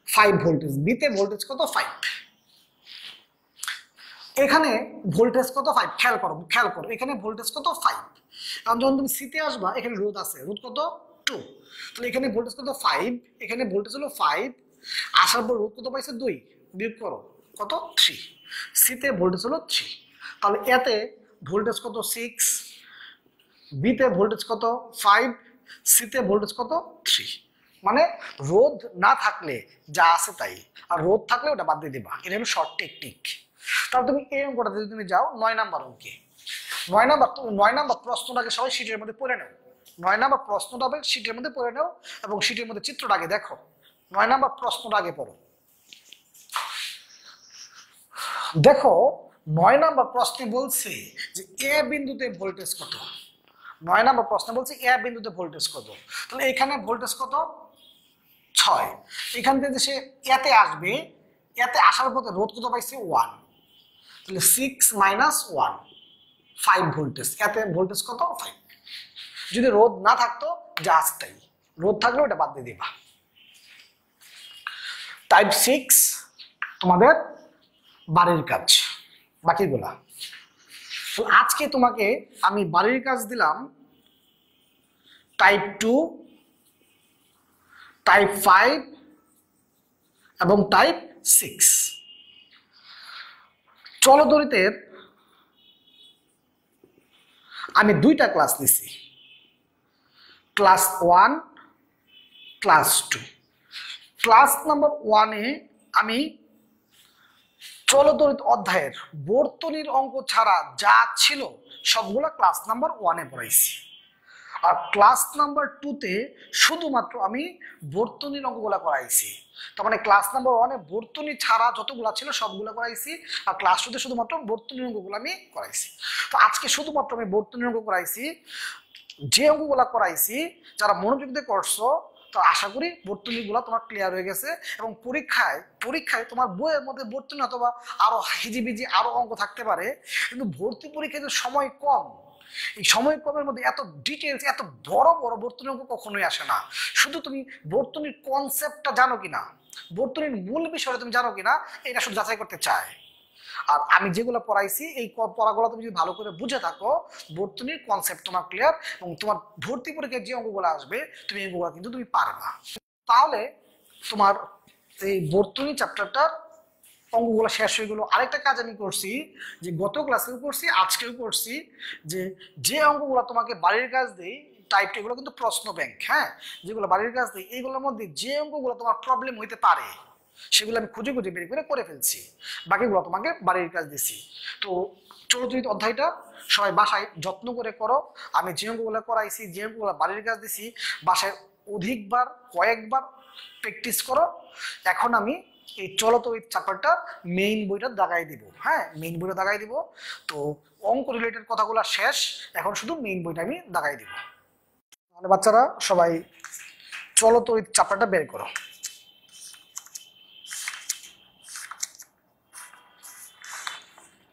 5 ভোল্টেজ। বিতে ভোল্টেজ কত? 5। এখানে ভোল্টেজ কত? 5। খেয়াল করো এখানে ভোল্টেজ কত? 5। এখন যখন তুমি সিতে আসবা এখানে রোধ আছে, রোধ কত? 2। তাহলে এখানে ভোল্টেজ কত? 5। এখানে ভোল্টেজ হলো 5। আসার পর রোধ কত পাইছে? 2। বিয়োগ করো কত? 3। সিতে ভোল্টেজ হলো 3। তাহলে এতে ভোল্টেজ কত? 6। বিতে ভোল্টেজ কত? 5। সিতে ভোল্টেজ কত? 3। মানে রোধ না থাকলে যা আছে তাই, আর রোধ থাকলে ওটা বাদ দিয়ে দিবা। এটা হলো শর্ট টেকনিক। তাহলে তুমি এই অঙ্কটা যদি তুমি যাও 9 নাম্বার অঙ্কে, 9 নাম্বার প্রশ্নটাকে সবাই শিটের মধ্যে পড়ে নাও। 9 নাম্বার প্রশ্নটা হবে শিটের মধ্যে পড়ে নাও এবং শিটের মধ্যে চিত্রটা আগে দেখো। 9 নাম্বার প্রশ্নটা আগে পড়ো। দেখো 9 নাম্বার প্রশ্নে বলছে যে এ বিন্দুতে ভোল্টেজ কত। 9 নাম্বার প্রশ্নে বলছে এ বিন্দুতে ভোল্টেজ কত। তাহলে এখানে ভোল্টেজ কত? 6। এখান থেকে সে এতে আসবে, এতে আসার পথে রোধ কত পাইছে? 1। তাহলে 6 - 1, 5 ভোল্টেজ। এতে ভোল্টেজ কত? 5। যদি রোধ না থাকতো যা আছে তাই, রোধ থাকলে ওটা বাদ দিয়ে দিবা। টাইপ 6 তোমাদের বাড়ির কাজ, বাকিগুলা। তো আজকে তোমাকে আমি বাড়ির কাজ দিলাম টাইপ 2, টাইপ 5 এবং টাইপ 6। চলতরিতের আমি 2টা ক্লাস নিছি, ক্লাস 1, ক্লাস 2। ক্লাস নাম্বার 1-এ আমি চলতরিত অধ্যায়ের বর্তনীর অঙ্ক ছাড়া যা ছিল সবগুলো ক্লাস নাম্বার 1-এ পড়াইছি। আর ক্লাস নাম্বার 2-তে শুধুমাত্র আমি বর্তনীর অঙ্কগুলো করাইছি। তার মানে ক্লাস নাম্বার 1-এ বর্তনী ছাড়া যতগুলো ছিল সবগুলো করাইছি, আর ক্লাস 2-তে শুধুমাত্র বর্তনীর অঙ্কগুলো আমি করাইছি। তো আজকে শুধুমাত্র আমি বর্তনীর অঙ্ক করাইছি। যে অঙ্কগুলো করাইছি যারা মনোযোগ দিয়ে করছো তো আশা করি বর্তনীগুলো তোমার ক্লিয়ার হয়ে গেছে এবং পরীক্ষায় পরীক্ষায় তোমার বইয়ের মধ্যে বর্তনী অথবা আরো হিজিবিজি আরো অঙ্ক থাকতে পারে, কিন্তু ভর্তি পরীক্ষায় যে সময় কম, এই সময় কমের মধ্যে এত ডিটেলস এত বড় বড় বর্তনী অঙ্ক কখনোই আসে না। শুধু তুমি বর্তনীর কনসেপ্টটা জানো কিনা, বর্তনীর মূল বিষয়টা তুমি জানো কিনা, এটা শুধু যাচাই করতে চায়। আর আমি যেগুলো পড়াইছি এই পড়াগুলো তুমি যদি ভালো করে বুঝে থাকো, বর্তনীর কনসেপ্ট তোমার ক্লিয়ার এবং তোমার ভর্তি পরীক্ষায় যে অঙ্কগুলো আসবে তুমি এগুলো কিন্তু তুমি পারবা। তাহলে তোমার এই বর্তনী চ্যাপ্টারটার অঙ্কগুলো শেষ হয়ে গেলো। আরেকটা কাজ আমি করছি, যে গত ক্লাসেও করছি আজকেও করছি, যে যে অঙ্কগুলো তোমাকে বাড়ির কাজ দেই টাইপটা, এগুলো কিন্তু প্রশ্ন ব্যাংক, হ্যাঁ, যেগুলো বাড়ির কাজ দেই এইগুলোর মধ্যে যে অঙ্কগুলো তোমার প্রবলেম হইতে পারে সেগুলো আমি খুঁজে খুঁজে বের করে ফেলছি, বাকিগুলো তোমাকে বাড়ির কাজ দিছি। তো চতুর্থ অধ্যায়টা সবাই বাসায় যত্ন করে করো। আমি যে অঙ্কগুলো করাইছি, যে অঙ্কগুলো বাড়ির কাজ দিছি, বাসায় অধিকবার কয়েকবার প্র্যাকটিস করো। এখন আমি এই চলতো এই চ্যাপ্টারটা মেইন বইটা দাগাই দিব, হ্যাঁ, মেইন বইটা দাগাই দিব। তো অঙ্ক রিলেটেড কথাগুলো শেষ, এখন শুধু মেইন বইটা আমি দাগাই দিব। তাহলে বাচ্চারা সবাই চলতো এই চ্যাপ্টারটা বের করো।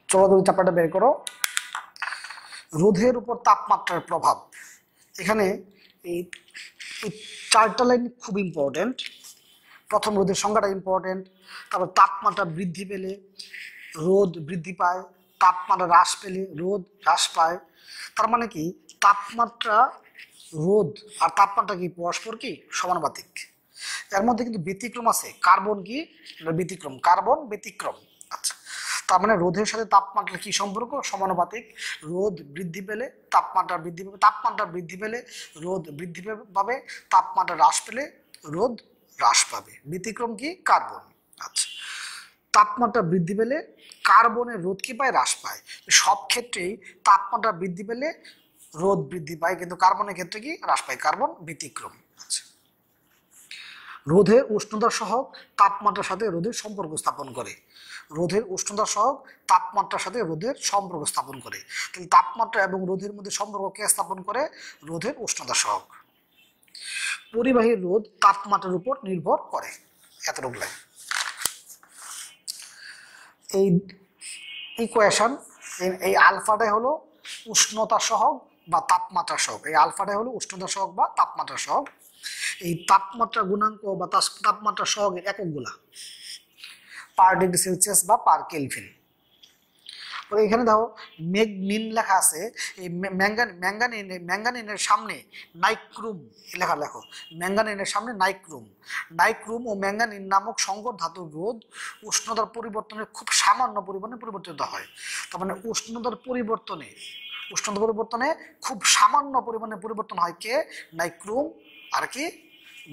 চলতো এই চ্যাপ্টারটা বের করো। রোধের উপর তাপমাত্রার প্রভাব, এখানে এই চারটা লাইন খুব ইম্পর্টেন্ট। প্রথম রোধের সংখ্যাটা ইম্পর্টেন্ট, তারপর তাপমাত্রা বৃদ্ধি পেলে রোধ বৃদ্ধি পায়, তাপমাত্রা হ্রাস পেলে রোধ হ্রাস পায়। তার মানে কি তাপমাত্রা রোধ আর তাপমাত্রা কি পরস্পর কি সমানুপাতিক। এর মধ্যে কিন্তু ব্যতিক্রম আছে, কার্বন কি ব্যতিক্রম, কার্বন ব্যতিক্রম। আচ্ছা, তার মানে রোধের সাথে তাপমাত্রার কি সম্পর্ক, সমানুপাতিক। রোধ বৃদ্ধি পেলে তাপমাত্রা বৃদ্ধি পাবে, তাপমাত্রা বৃদ্ধি পেলে রোধ বৃদ্ধি পাবে, তাপমাত্রা হ্রাস পেলে রোধ হ্রাস পাবে। ব্যতিক্রম কি কার্বন। আচ্ছা, তাপমাত্রা বৃদ্ধি পেলে কার্বনের রোধ কি পায়, হ্রাস পায়। সব ক্ষেত্রেই তাপমাত্রা বৃদ্ধি পেলে রোধ বৃদ্ধি পায়, কিন্তু কার্বনের ক্ষেত্রে কি হ্রাস পায়, কার্বন ব্যতিক্রম। আচ্ছা, রোধের উষ্ণতা সহগ তাপমাত্রার সাথে রোধের সম্পর্ক স্থাপন করে। রোধের উষ্ণতা সহগ তাপমাত্রার সাথে রোধের সম্পর্ক স্থাপন করে। তাহলে তাপমাত্রা এবং রোধের মধ্যে সম্পর্ক কে স্থাপন করে, রোধের উষ্ণতা সহগ। পরিবাহী রোধ তাপমাত্রার উপর নির্ভর করে। এতটুকু লাইন। এই ইকুয়েশন, এই আলফাটাই হলো উষ্ণতা সহগ বা তাপমাত্রা সহগ, এই আলফাটাই হলো উষ্ণতা সহগ বা তাপমাত্রা সহগ। এই তাপমাত্রা গুণাঙ্ক বা তাপমাত্রা সহগের এককগুলা পার ডিগ্রি সেলসিয়াস বা পার কেলভিন। এখানে দেখো ম্যাগনিন লেখা আছে, এই ম্যাঙ্গানিনের সামনে নাইক্রোম লেখা, লেখো ম্যাঙ্গানিনের সামনে নাইক্রোম। নাইক্রোম ও ম্যাঙ্গানিন নামক সংকর ধাতুর রোধ উষ্ণতার পরিবর্তনের খুব সামান্য পরিমাণে পরিবর্তিত হয়। তার মানে উষ্ণতার পরিবর্তনে খুব সামান্য পরিমাণে পরিবর্তন হয় কে, নাইক্রোম আর কি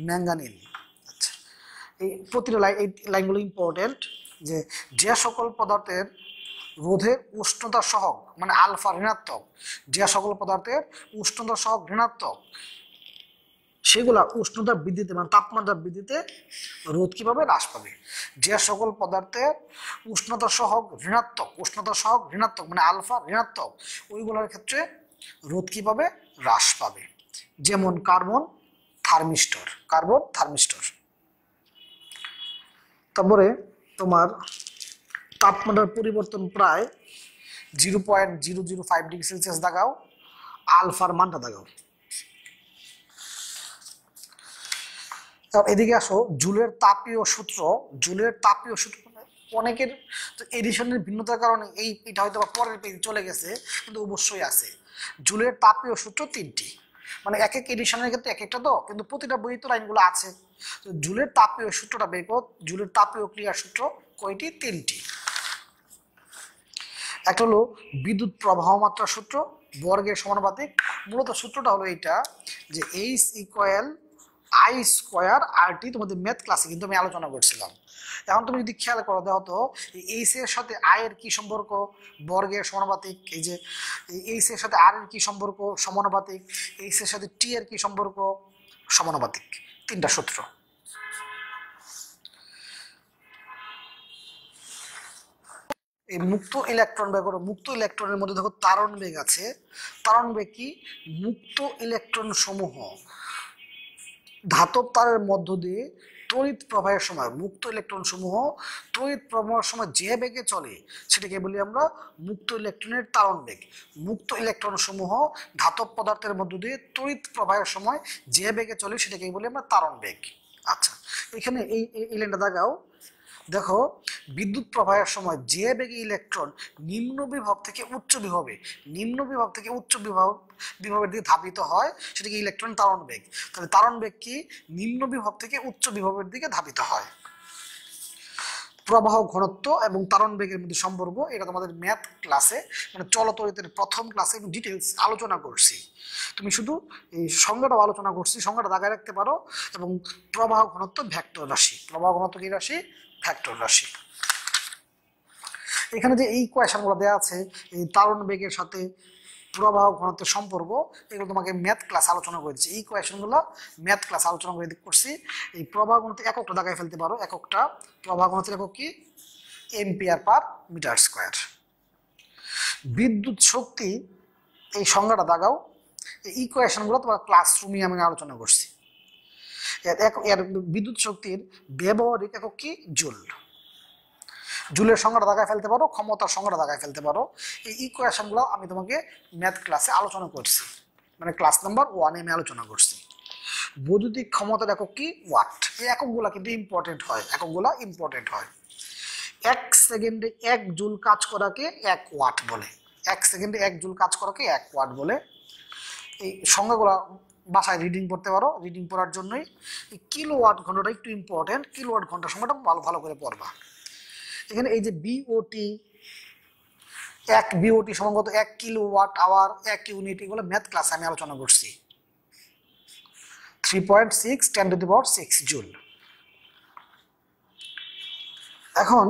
ম্যাঙ্গানিন। আচ্ছা, এই প্রতিটা লাইন, এই লাইনগুলো ইম্পর্টেন্ট। যে সকল পদার্থের রোধের উষ্ণতা সহগ মানে আলফা ঋণাত্মক, যে সকল পদার্থের উষ্ণতা সহগ ঋণাত্মক সেগুলা উষ্ণতা বৃদ্ধিতে মানে তাপমাত্রা বৃদ্ধিতে রোধ কিভাবে হ্রাস পাবে। যে সকল পদার্থের উষ্ণতা সহগ ঋণাত্মক মানে আলফা ঋণাত্মক, ওইগুলোর ক্ষেত্রে রোধ কিভাবে হ্রাস পাবে। যেমন কার্বন থার্মিস্টর, তারপরে তোমার তাপমাত্রার পরিবর্তন প্রায় 0.005 ডিগ্রি সেলসিয়াস দাগাও, আলফার মানটা দাগাও। এদিকে আসো, জুলের তাপীয় সূত্র, অনেকের এডিশনের ভিন্নতার কারণে এটা হয়তো পরের পেজে চলে গেছে, কিন্তু অবশ্যই আছে। জুলের তাপীয় সূত্র 3টি, মানে এক এক এডিশনের ক্ষেত্রে এক একটা, তো কিন্তু প্রতিটা বই তো লাইনগুলো আছে। তো জুলের তাপীয় সূত্রটা বের করো। জুলের তাপীয় ক্রিয়ার সূত্র কয়টি, 3টি। একটা হলো বিদ্যুৎ প্রবাহ মাত্রা সূত্র, বর্গের সমানুপাতিক। মূলত সূত্রটা হলো এইটা, যে H equal I square RT, তোমাদের ম্যাথ ক্লাসে কিন্তু আমি আলোচনা করছিলাম। এখন তুমি যদি খেয়াল করো, দেখো তো এইচ এর সাথে আই এর কি সম্পর্ক, বর্গের সমানুপাতিক। এই যে এইচ এর সাথে আর এর কি সম্পর্ক, সমানুপাতিক। এইচ এর সাথে টি এর কি সম্পর্ক, সমানুপাতিক। 3টা সূত্র। এই মুক্ত ইলেকট্রন বের করো। মুক্ত ইলেকট্রনের মধ্যে দেখো তারণ বেগ আছে। তারণ বেগ কি, মুক্ত ইলেকট্রন সমূহ ধাতব তারের মধ্য দিয়ে তড়িৎ প্রবাহের সময় মুক্ত ইলেকট্রন সমূহ তড়িৎ প্রবাহের সময় যে বেগে চলে সেটাকে বলি আমরা মুক্ত ইলেকট্রনের তারণ বেগ। মুক্ত ইলেকট্রন সমূহ ধাতব পদার্থের মধ্য দিয়ে তড়িৎ প্রবাহের সময় যে বেগে চলে সেটাকে বলি আমরা তারণ বেগ। আচ্ছা, এখানে এই লাইনটা দেখাও। দেখো, বিদ্যুৎ প্রবাহের সময় যে বেগে ইলেকট্রন নিম্ন বিভব থেকে উচ্চ বিভবের দিকে ধাবিত হয় সেটাকে ইলেকট্রন তারণ বেগ। তাহলে তারণ বেগ কি? নিম্ন বিভব থেকে উচ্চ বিভবের দিকে ধাবিত হয়। প্রবাহ ঘনত্ব এবং তারণ বেগের মধ্যে সম্পর্ক, এটা তোমাদের ম্যাথ ক্লাসে মানে চলতরিতের প্রথম ক্লাসে ডিটেলস আলোচনা করছি। তুমি শুধু এই সংজ্ঞাটাও আলোচনা করছি, সংজ্ঞাটা দাগায় রাখতে পারো। এবং প্রবাহ ঘনত্ব ভেক্টর রাশি, প্রবাহ ঘনত্ব কি রাশি? ভেক্টর রাশি। এখানে যে এই কোয়েশনগুলো দেওয়া আছে, এই তারণ বেগের সাথে প্রবাহ ঘনত্বের সম্পর্ক, এগুলো তোমাকে ম্যাথ ক্লাস আলোচনা করেছি। এই কোয়েশনগুলো ম্যাথ ক্লাস আলোচনা করে করছি। এই প্রবাহ ঘনত্ব এককটা দাগায় ফেলতে পারো। এককটা প্রবাহ ঘনত্বের একক কি? Ampere per metre square. বিদ্যুৎ শক্তি, এই সংজ্ঞাটা দাগাও। এই ইকুয়েশনগুলো তোমার ক্লাসরুমে আমি আলোচনা করছি। এর বিদ্যুৎ শক্তির ব্যবহারিক একক কি? জুল। জুলের সংজ্ঞাটা দাগায় ফেলতে পারো, ক্ষমতার সংজ্ঞাটা দাগায় ফেলতে পারো। এই ইকুয়েশনগুলো আমি তোমাকে ম্যাথ ক্লাসে আলোচনা করছি, মানে ক্লাস নাম্বার 1 আমি আলোচনা করছি। বৈদ্যুতিক ক্ষমতার একক কি? ওয়াট। এই এককগুলো কিন্তু ইম্পর্টেন্ট হয়, এককগুলো ইম্পর্টেন্ট হয়। 1 সেকেন্ডে 1 জুল কাজ করাকে 1 ওয়াট বলে। 1 সেকেন্ডে 1 জুল কাজ করাকে 1 ওয়াট বলে। এই সংজ্ঞাগুলো বাসায় রিডিং পড়তে পারো। রিডিং পড়ার জন্যই এই কিলোওয়াট ঘন্টাটা একটু ইম্পর্টেন্ট। কিলোওয়াট ঘন্টার সংখ্যাটা ভালো করে পড়বা। এখানে এই যে বিওটি, 1 বিওটি সম্ভবত 1 কিলোওয়াট আওয়ার, 1 ইউনিট, এগুলো ম্যাথ ক্লাসে আমি আলোচনা করছি। 3.6 10⁶ জুল। এখন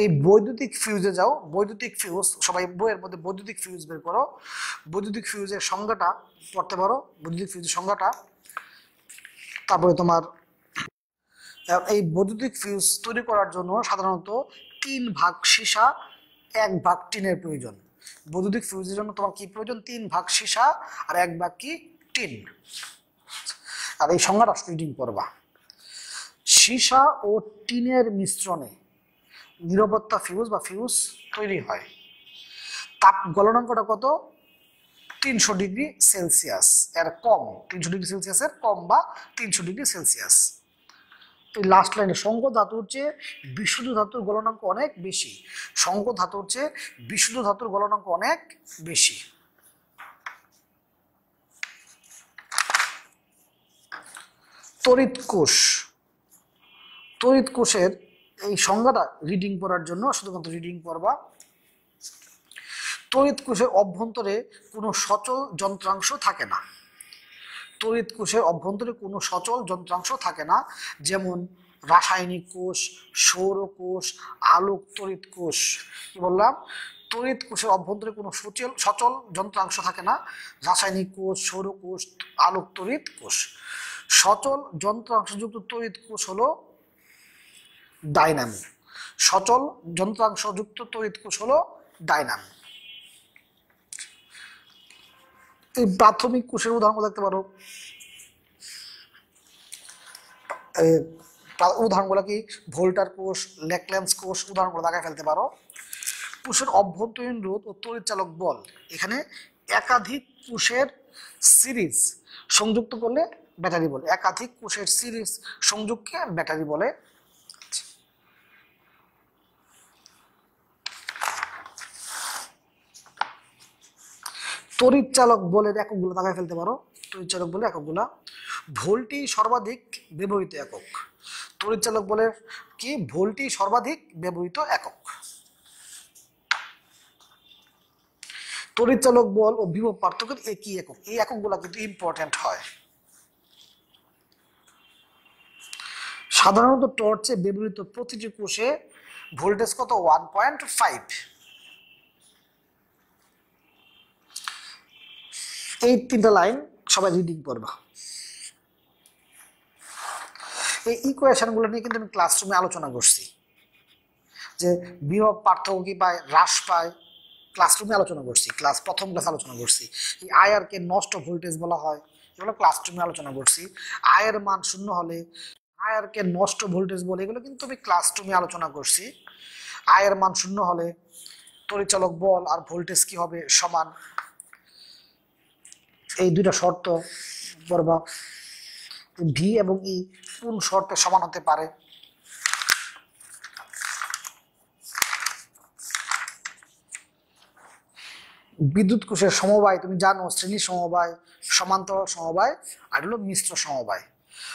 এই বৈদ্যুতিক ফিউজে যাও। বৈদ্যুতিক ফিউজ, সবাই বইয়ের মধ্যে বৈদ্যুতিক ফিউজ বের করো। বৈদ্যুতিক ফিউজের সংজ্ঞাটা পড়তে পারো, বৈদ্যুতিক ফিউজের সংজ্ঞাটা। তারপরে তোমার এই বৈদ্যুতিক ফিউজ তৈরি করার জন্য সাধারণত 3 ভাগ সীসা 1 ভাগ টিনের প্রয়োজন। বৈদ্যুতিক ফিউজের জন্য তোমার কি প্রয়োজন? 3 ভাগ সীসা আর 1 ভাগ কি? টিন। আর এই সংজ্ঞাটা রিডিং করবা। সীসা ও টিনের মিশ্রণে নিরবতা ফিউজ বা ফিউজ তৈরি হয়। তাপ গলনাঙ্কটা কত? 300 ডিগ্রি সেলসিয়াস এর কম, 300 ডিগ্রি সেলসিয়াসের কম বা 300 ডিগ্রি সেলসিয়াস। এই লাস্ট লাইনে সংকর ধাতুর চেয়ে বিশুদ্ধ ধাতুর গলনাঙ্ক অনেক বেশি। সংকর ধাতুর চেয়ে বিশুদ্ধ ধাতুর গলনাঙ্ক অনেক বেশি। তড়িৎ কোষ, তড়িৎ কোষের এই সংজ্ঞাটা রিডিং করার জন্য শুধুমাত্র রিডিং করবা। তড়িৎ কোষের অভ্যন্তরে কোনো সচল যন্ত্রাংশ থাকে না। তড়িৎ কোষের অভ্যন্তরে কোনো সচল যন্ত্রাংশ থাকে না, যেমন রাসায়নিক কোষ, সৌর কোষ, আলোক তড়িৎ কোষ। কি বললাম? তড়িৎ কোষের অভ্যন্তরে কোনো সচল যন্ত্রাংশ থাকে না। রাসায়নিক কোষ, সৌর কোষ, আলোক তড়িৎ কোষ। সচল যন্ত্রাংশযুক্ত তড়িৎ কোষ হলো ডাইনামো। সচল যন্ত্রাংশযুক্ত তড়িৎ কোষ হলো ডাইনামো। এই প্রাথমিক কোষের উদাহরণ দেখতে পারো। উদাহরণগুলো কি? ভোল্টার কোষ, লেকল্যান্স কোষ, উদাহরণগুলো দেখায় ফেলতে পারো। কোষের অভ্যন্তরীণ রোধ ও তড়িৎচালক বল, এখানে একাধিক কোষের সিরিজ সংযুক্ত করলে ব্যাটারি বলে। একাধিক কোষের সিরিজ সংযোগকে ব্যাটারি বলে। তড়িৎচালক বলের এককগুলো দেখায় ফেলতে পারো। তড়িৎচালক বলে এককগুলা, ভোল্টই সর্বাধিক ব্যবহৃত একক। তড়িৎচালক বলের কি? ভোল্টই সর্বাধিক ব্যবহৃত একক। তড়িৎচালক বল ও বিভব পার্থক্যের একই একক। এই এককগুলা কিন্তু ইম্পর্টেন্ট হয়। সাধারণত টর্চে ব্যবহৃত প্রতিটি কোষে ভোল্টেজ কত? 1.5। এই 3টা লাইন সবাই রিডিং করবা। এই ইকুয়েশনগুলো নিয়ে কিন্তু আমি ক্লাসরুমে আলোচনা করছি, যে বিভব পার্থক্য কি পায়, হ্রাস পায়, ক্লাসরুমে আলোচনা করছি। প্রথম ক্লাস আলোচনা করছি। এই আইআরকে নষ্ট ভোল্টেজ বলা হয়, এগুলো ক্লাস রুমে আলোচনা করছি। আয়ের মান শূন্য হলে আয়ারকে নষ্ট ভোল্টেজ বলে, এগুলো কিন্তু আমি ক্লাস রুমে আলোচনা করছি। আয়ের মান শূন্য হলে তড়িৎচালক বল আর ভোল্টেজ কি হবে সমান, এই দুইটা শর্ত পড়বা। ভি এবং ই কোন শর্তে সমান হতে পারে। বিদ্যুৎ কোষের সমবায় তুমি জানো, শ্রেণী সমবায়, সমান্তরাল সমবায় আর হলো মিশ্র সমবায়।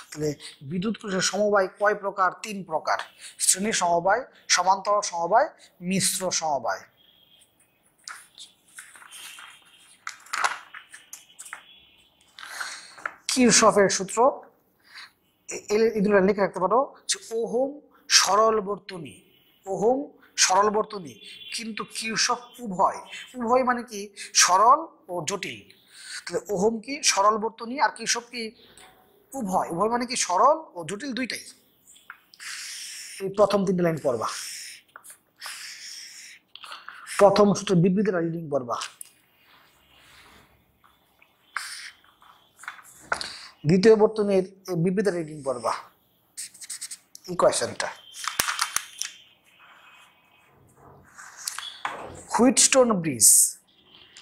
তাহলে বিদ্যুৎ কোষের সমবায় কয় প্রকার? 3 প্রকার। শ্রেণী সমবায়, সমান্তরাল সমবায়, মিশ্র সমবায়। কিরশফের সূত্র এগুলো লিখে রাখতে পারো যে ওহম সরল বর্তনী, ওহম সরল বর্তনী, কিন্তু কিরশফ উভয়। উভয় মানে কি? সরল ও জটিল। তাহলে ওহম কি? সরল বর্তনী। আর কিরশফ কি? উভয়। উভয় মানে কি? সরল ও জটিল দুইটাই। এই প্রথম 3টে লাইন পড়বা। প্রথম সূত্র বিবৃতিটা রিডিং পড়বা। দ্বিতীয় বর্তনীর বিবৃতিটা রিডিং পড়বা, ইকুয়েশনটা। হুইটস্টোন ব্রিজ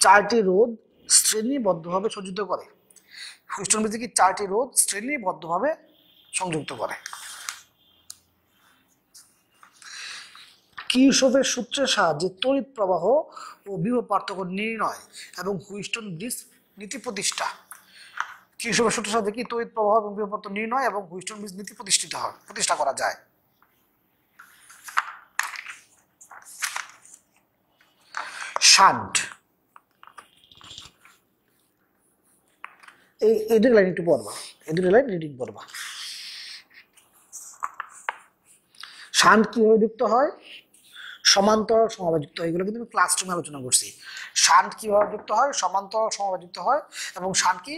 4টি রোধ শ্রেণীবদ্ধভাবে সংযুক্ত করে। হুইটস্টোন ব্রিজ কি 4টি রোধ শ্রেণীবদ্ধভাবে সংযুক্ত করে। কিরশফের সূত্রের সাহায্যে তড়িৎ প্রবাহ ও বিভব পার্থক্য নির্ণয় এবং হুইটস্টোন ব্রিজ নীতি প্রতিষ্ঠা। কিরশফের সূত্রের সাহায্যে কি তড়িৎ প্রবাহ এবং বিভব পার্থক্য নির্ণয় এবং হুইটস্টোন ব্রিজ নীতি প্রতিষ্ঠা করা যায়। শান্ট, এই দুটো লাইন একটু পড়বা, এই দুটো লাইন রিডিং পড়বা। শান্ট কিভাবে যুক্ত হয়? সমান্তরাল সমবায় যুক্ত হয়। এগুলো কিন্তু আমি ক্লাসরুমে আলোচনা করছি। শান্ট কিভাবে যুক্ত হয়? সমান্তরাল সমবায় যুক্ত হয়। এবং শান্ট কি?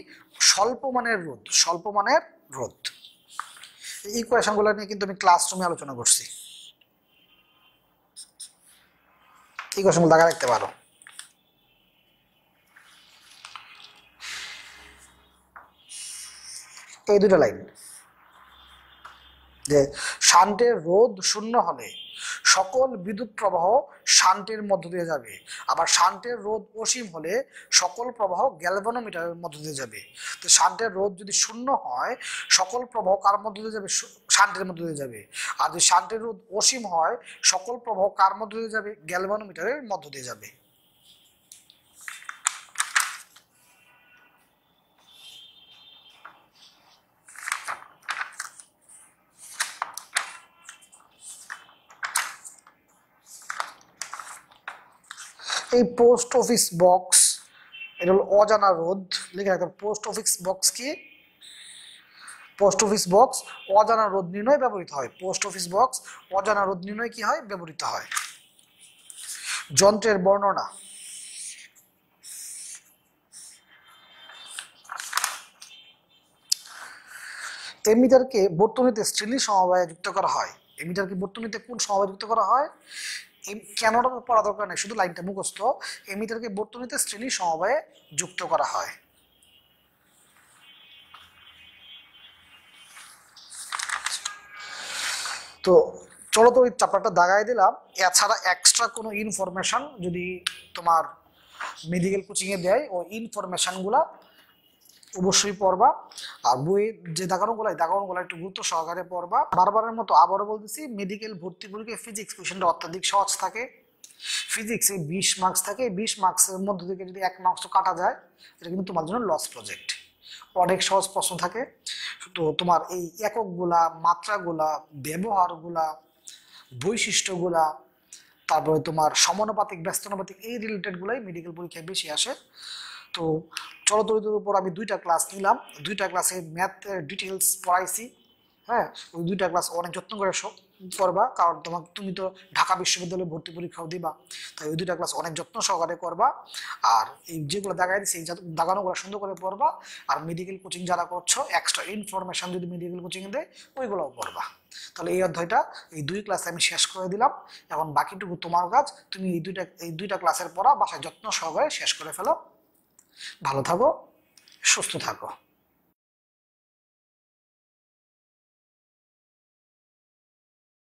স্বল্প মানের রোধ, স্বল্প মানের রোধ। এই ইকুয়েশনগুলো নিয়ে কিন্তু আমি ক্লাসরুমে আলোচনা করছি। ইকুয়েশনগুলো দেখা রাখতে পারো। এই দুটো লাইন যে শান্টের রোধ শূন্য হলে সকল বিদ্যুৎ প্রবাহ শান্টের মধ্য দিয়ে যাবে, আবার শান্টের রোধ অসীম হলে সকল প্রবাহ গ্যালভানোমিটারের মধ্য দিয়ে যাবে। তো শান্টের রোধ যদি শূন্য হয়, সকল প্রবাহ কার মধ্য দিয়ে যাবে? শান্টের মধ্য দিয়ে যাবে। আর যদি শান্টের রোধ অসীম হয়, সকল প্রবাহ কার মধ্য দিয়ে যাবে? গ্যালভানোমিটারের মধ্য দিয়ে যাবে। এই পোস্ট অফিস বক্স, এটা হলো অজানা রোধ। লিখে রাখতে হবে পোস্ট অফিস বক্স কি? পোস্ট অফিস বক্স অজানা রোধ নির্ণয় ব্যবহৃত হয়। পোস্ট অফিস বক্স অজানা রোধ নির্ণয় কি হয়? ব্যবহৃত হয়। যন্ত্রের বর্ণনা। এমিটারকে বর্তনীতে শ্রেণী সমবায়ে যুক্ত করা হয়। এমিটারকে বর্তনীতে কোন সমবায়ে যুক্ত করা হয়? কেনটা পড়া দরকার নেই, শুধু লাইনটা মুখস্থ। এমিটারকে বর্তনীতে শ্রেণী সমবায়ে যুক্ত করা হয়। তো চলো তো ওই চ্যাপ্টারটা দাগাই দিলাম। এছাড়া এক্সট্রা কোনো ইনফরমেশন যদি তোমার মেডিকেল কোচিংয়ে দেয়, ওই ইনফরমেশনগুলা অবশ্যই পড়বা। আর বইয়ে যে দাগানোগুলো একটু গুরুত্ব সহকারে পড়বা। বারবারের মতো আবারও বলতেছি, মেডিকেল ভর্তি পরীক্ষায় ফিজিক্স কোশ্চেনটা অত্যাধিক সহজ থাকে। ফিজিক্সে 20 মার্কস থাকে। 20 মার্কসের মধ্যে থেকে যদি 1 মার্কস কাটা যায়, এটা কিন্তু তোমার জন্য লস প্রজেক্ট। অনেক সহজ প্রশ্ন থাকে। তো তোমার এই এককগুলা, মাত্রাগুলা, ব্যবহারগুলা, বৈশিষ্ট্যগুলা, তারপরে তোমার সমানুপাতিক, ব্যস্তানুপাতিক, এই রিলেটেডগুলাই মেডিকেল পরীক্ষায় বেশি আসে। তো চলতরিতের উপর আমি 2টা ক্লাস নিলাম। 2টা ক্লাসে ম্যাথ ডিটেলস পড়াইছি। হ্যাঁ, ওই 2টা ক্লাস অনেক যত্ন করে করবা, কারণ তুমি তো ঢাকা বিশ্ববিদ্যালয়ে ভর্তি পরীক্ষাও দিবা। তাই ওই 2টা ক্লাস অনেক যত্ন সহকারে করবা। আর এই যেগুলো দাগাই দিচ্ছি, এই দাগানোগুলো সুন্দর করে পড়বা। আর মেডিকেল কোচিং যারা করছো, এক্সট্রা ইনফরমেশন যদি মেডিকেল কোচিং দেয়, ওইগুলোও পড়বা। তাহলে এই অধ্যায়টা, এই 2 ক্লাসে আমি শেষ করে দিলাম। এখন বাকিটুকু তোমার কাজ। তুমি এই দুইটা ক্লাসের পড়া বাসায় যত্ন সহকারে শেষ করে ফেলো। ভালো থাকো, সুস্থ থাকো।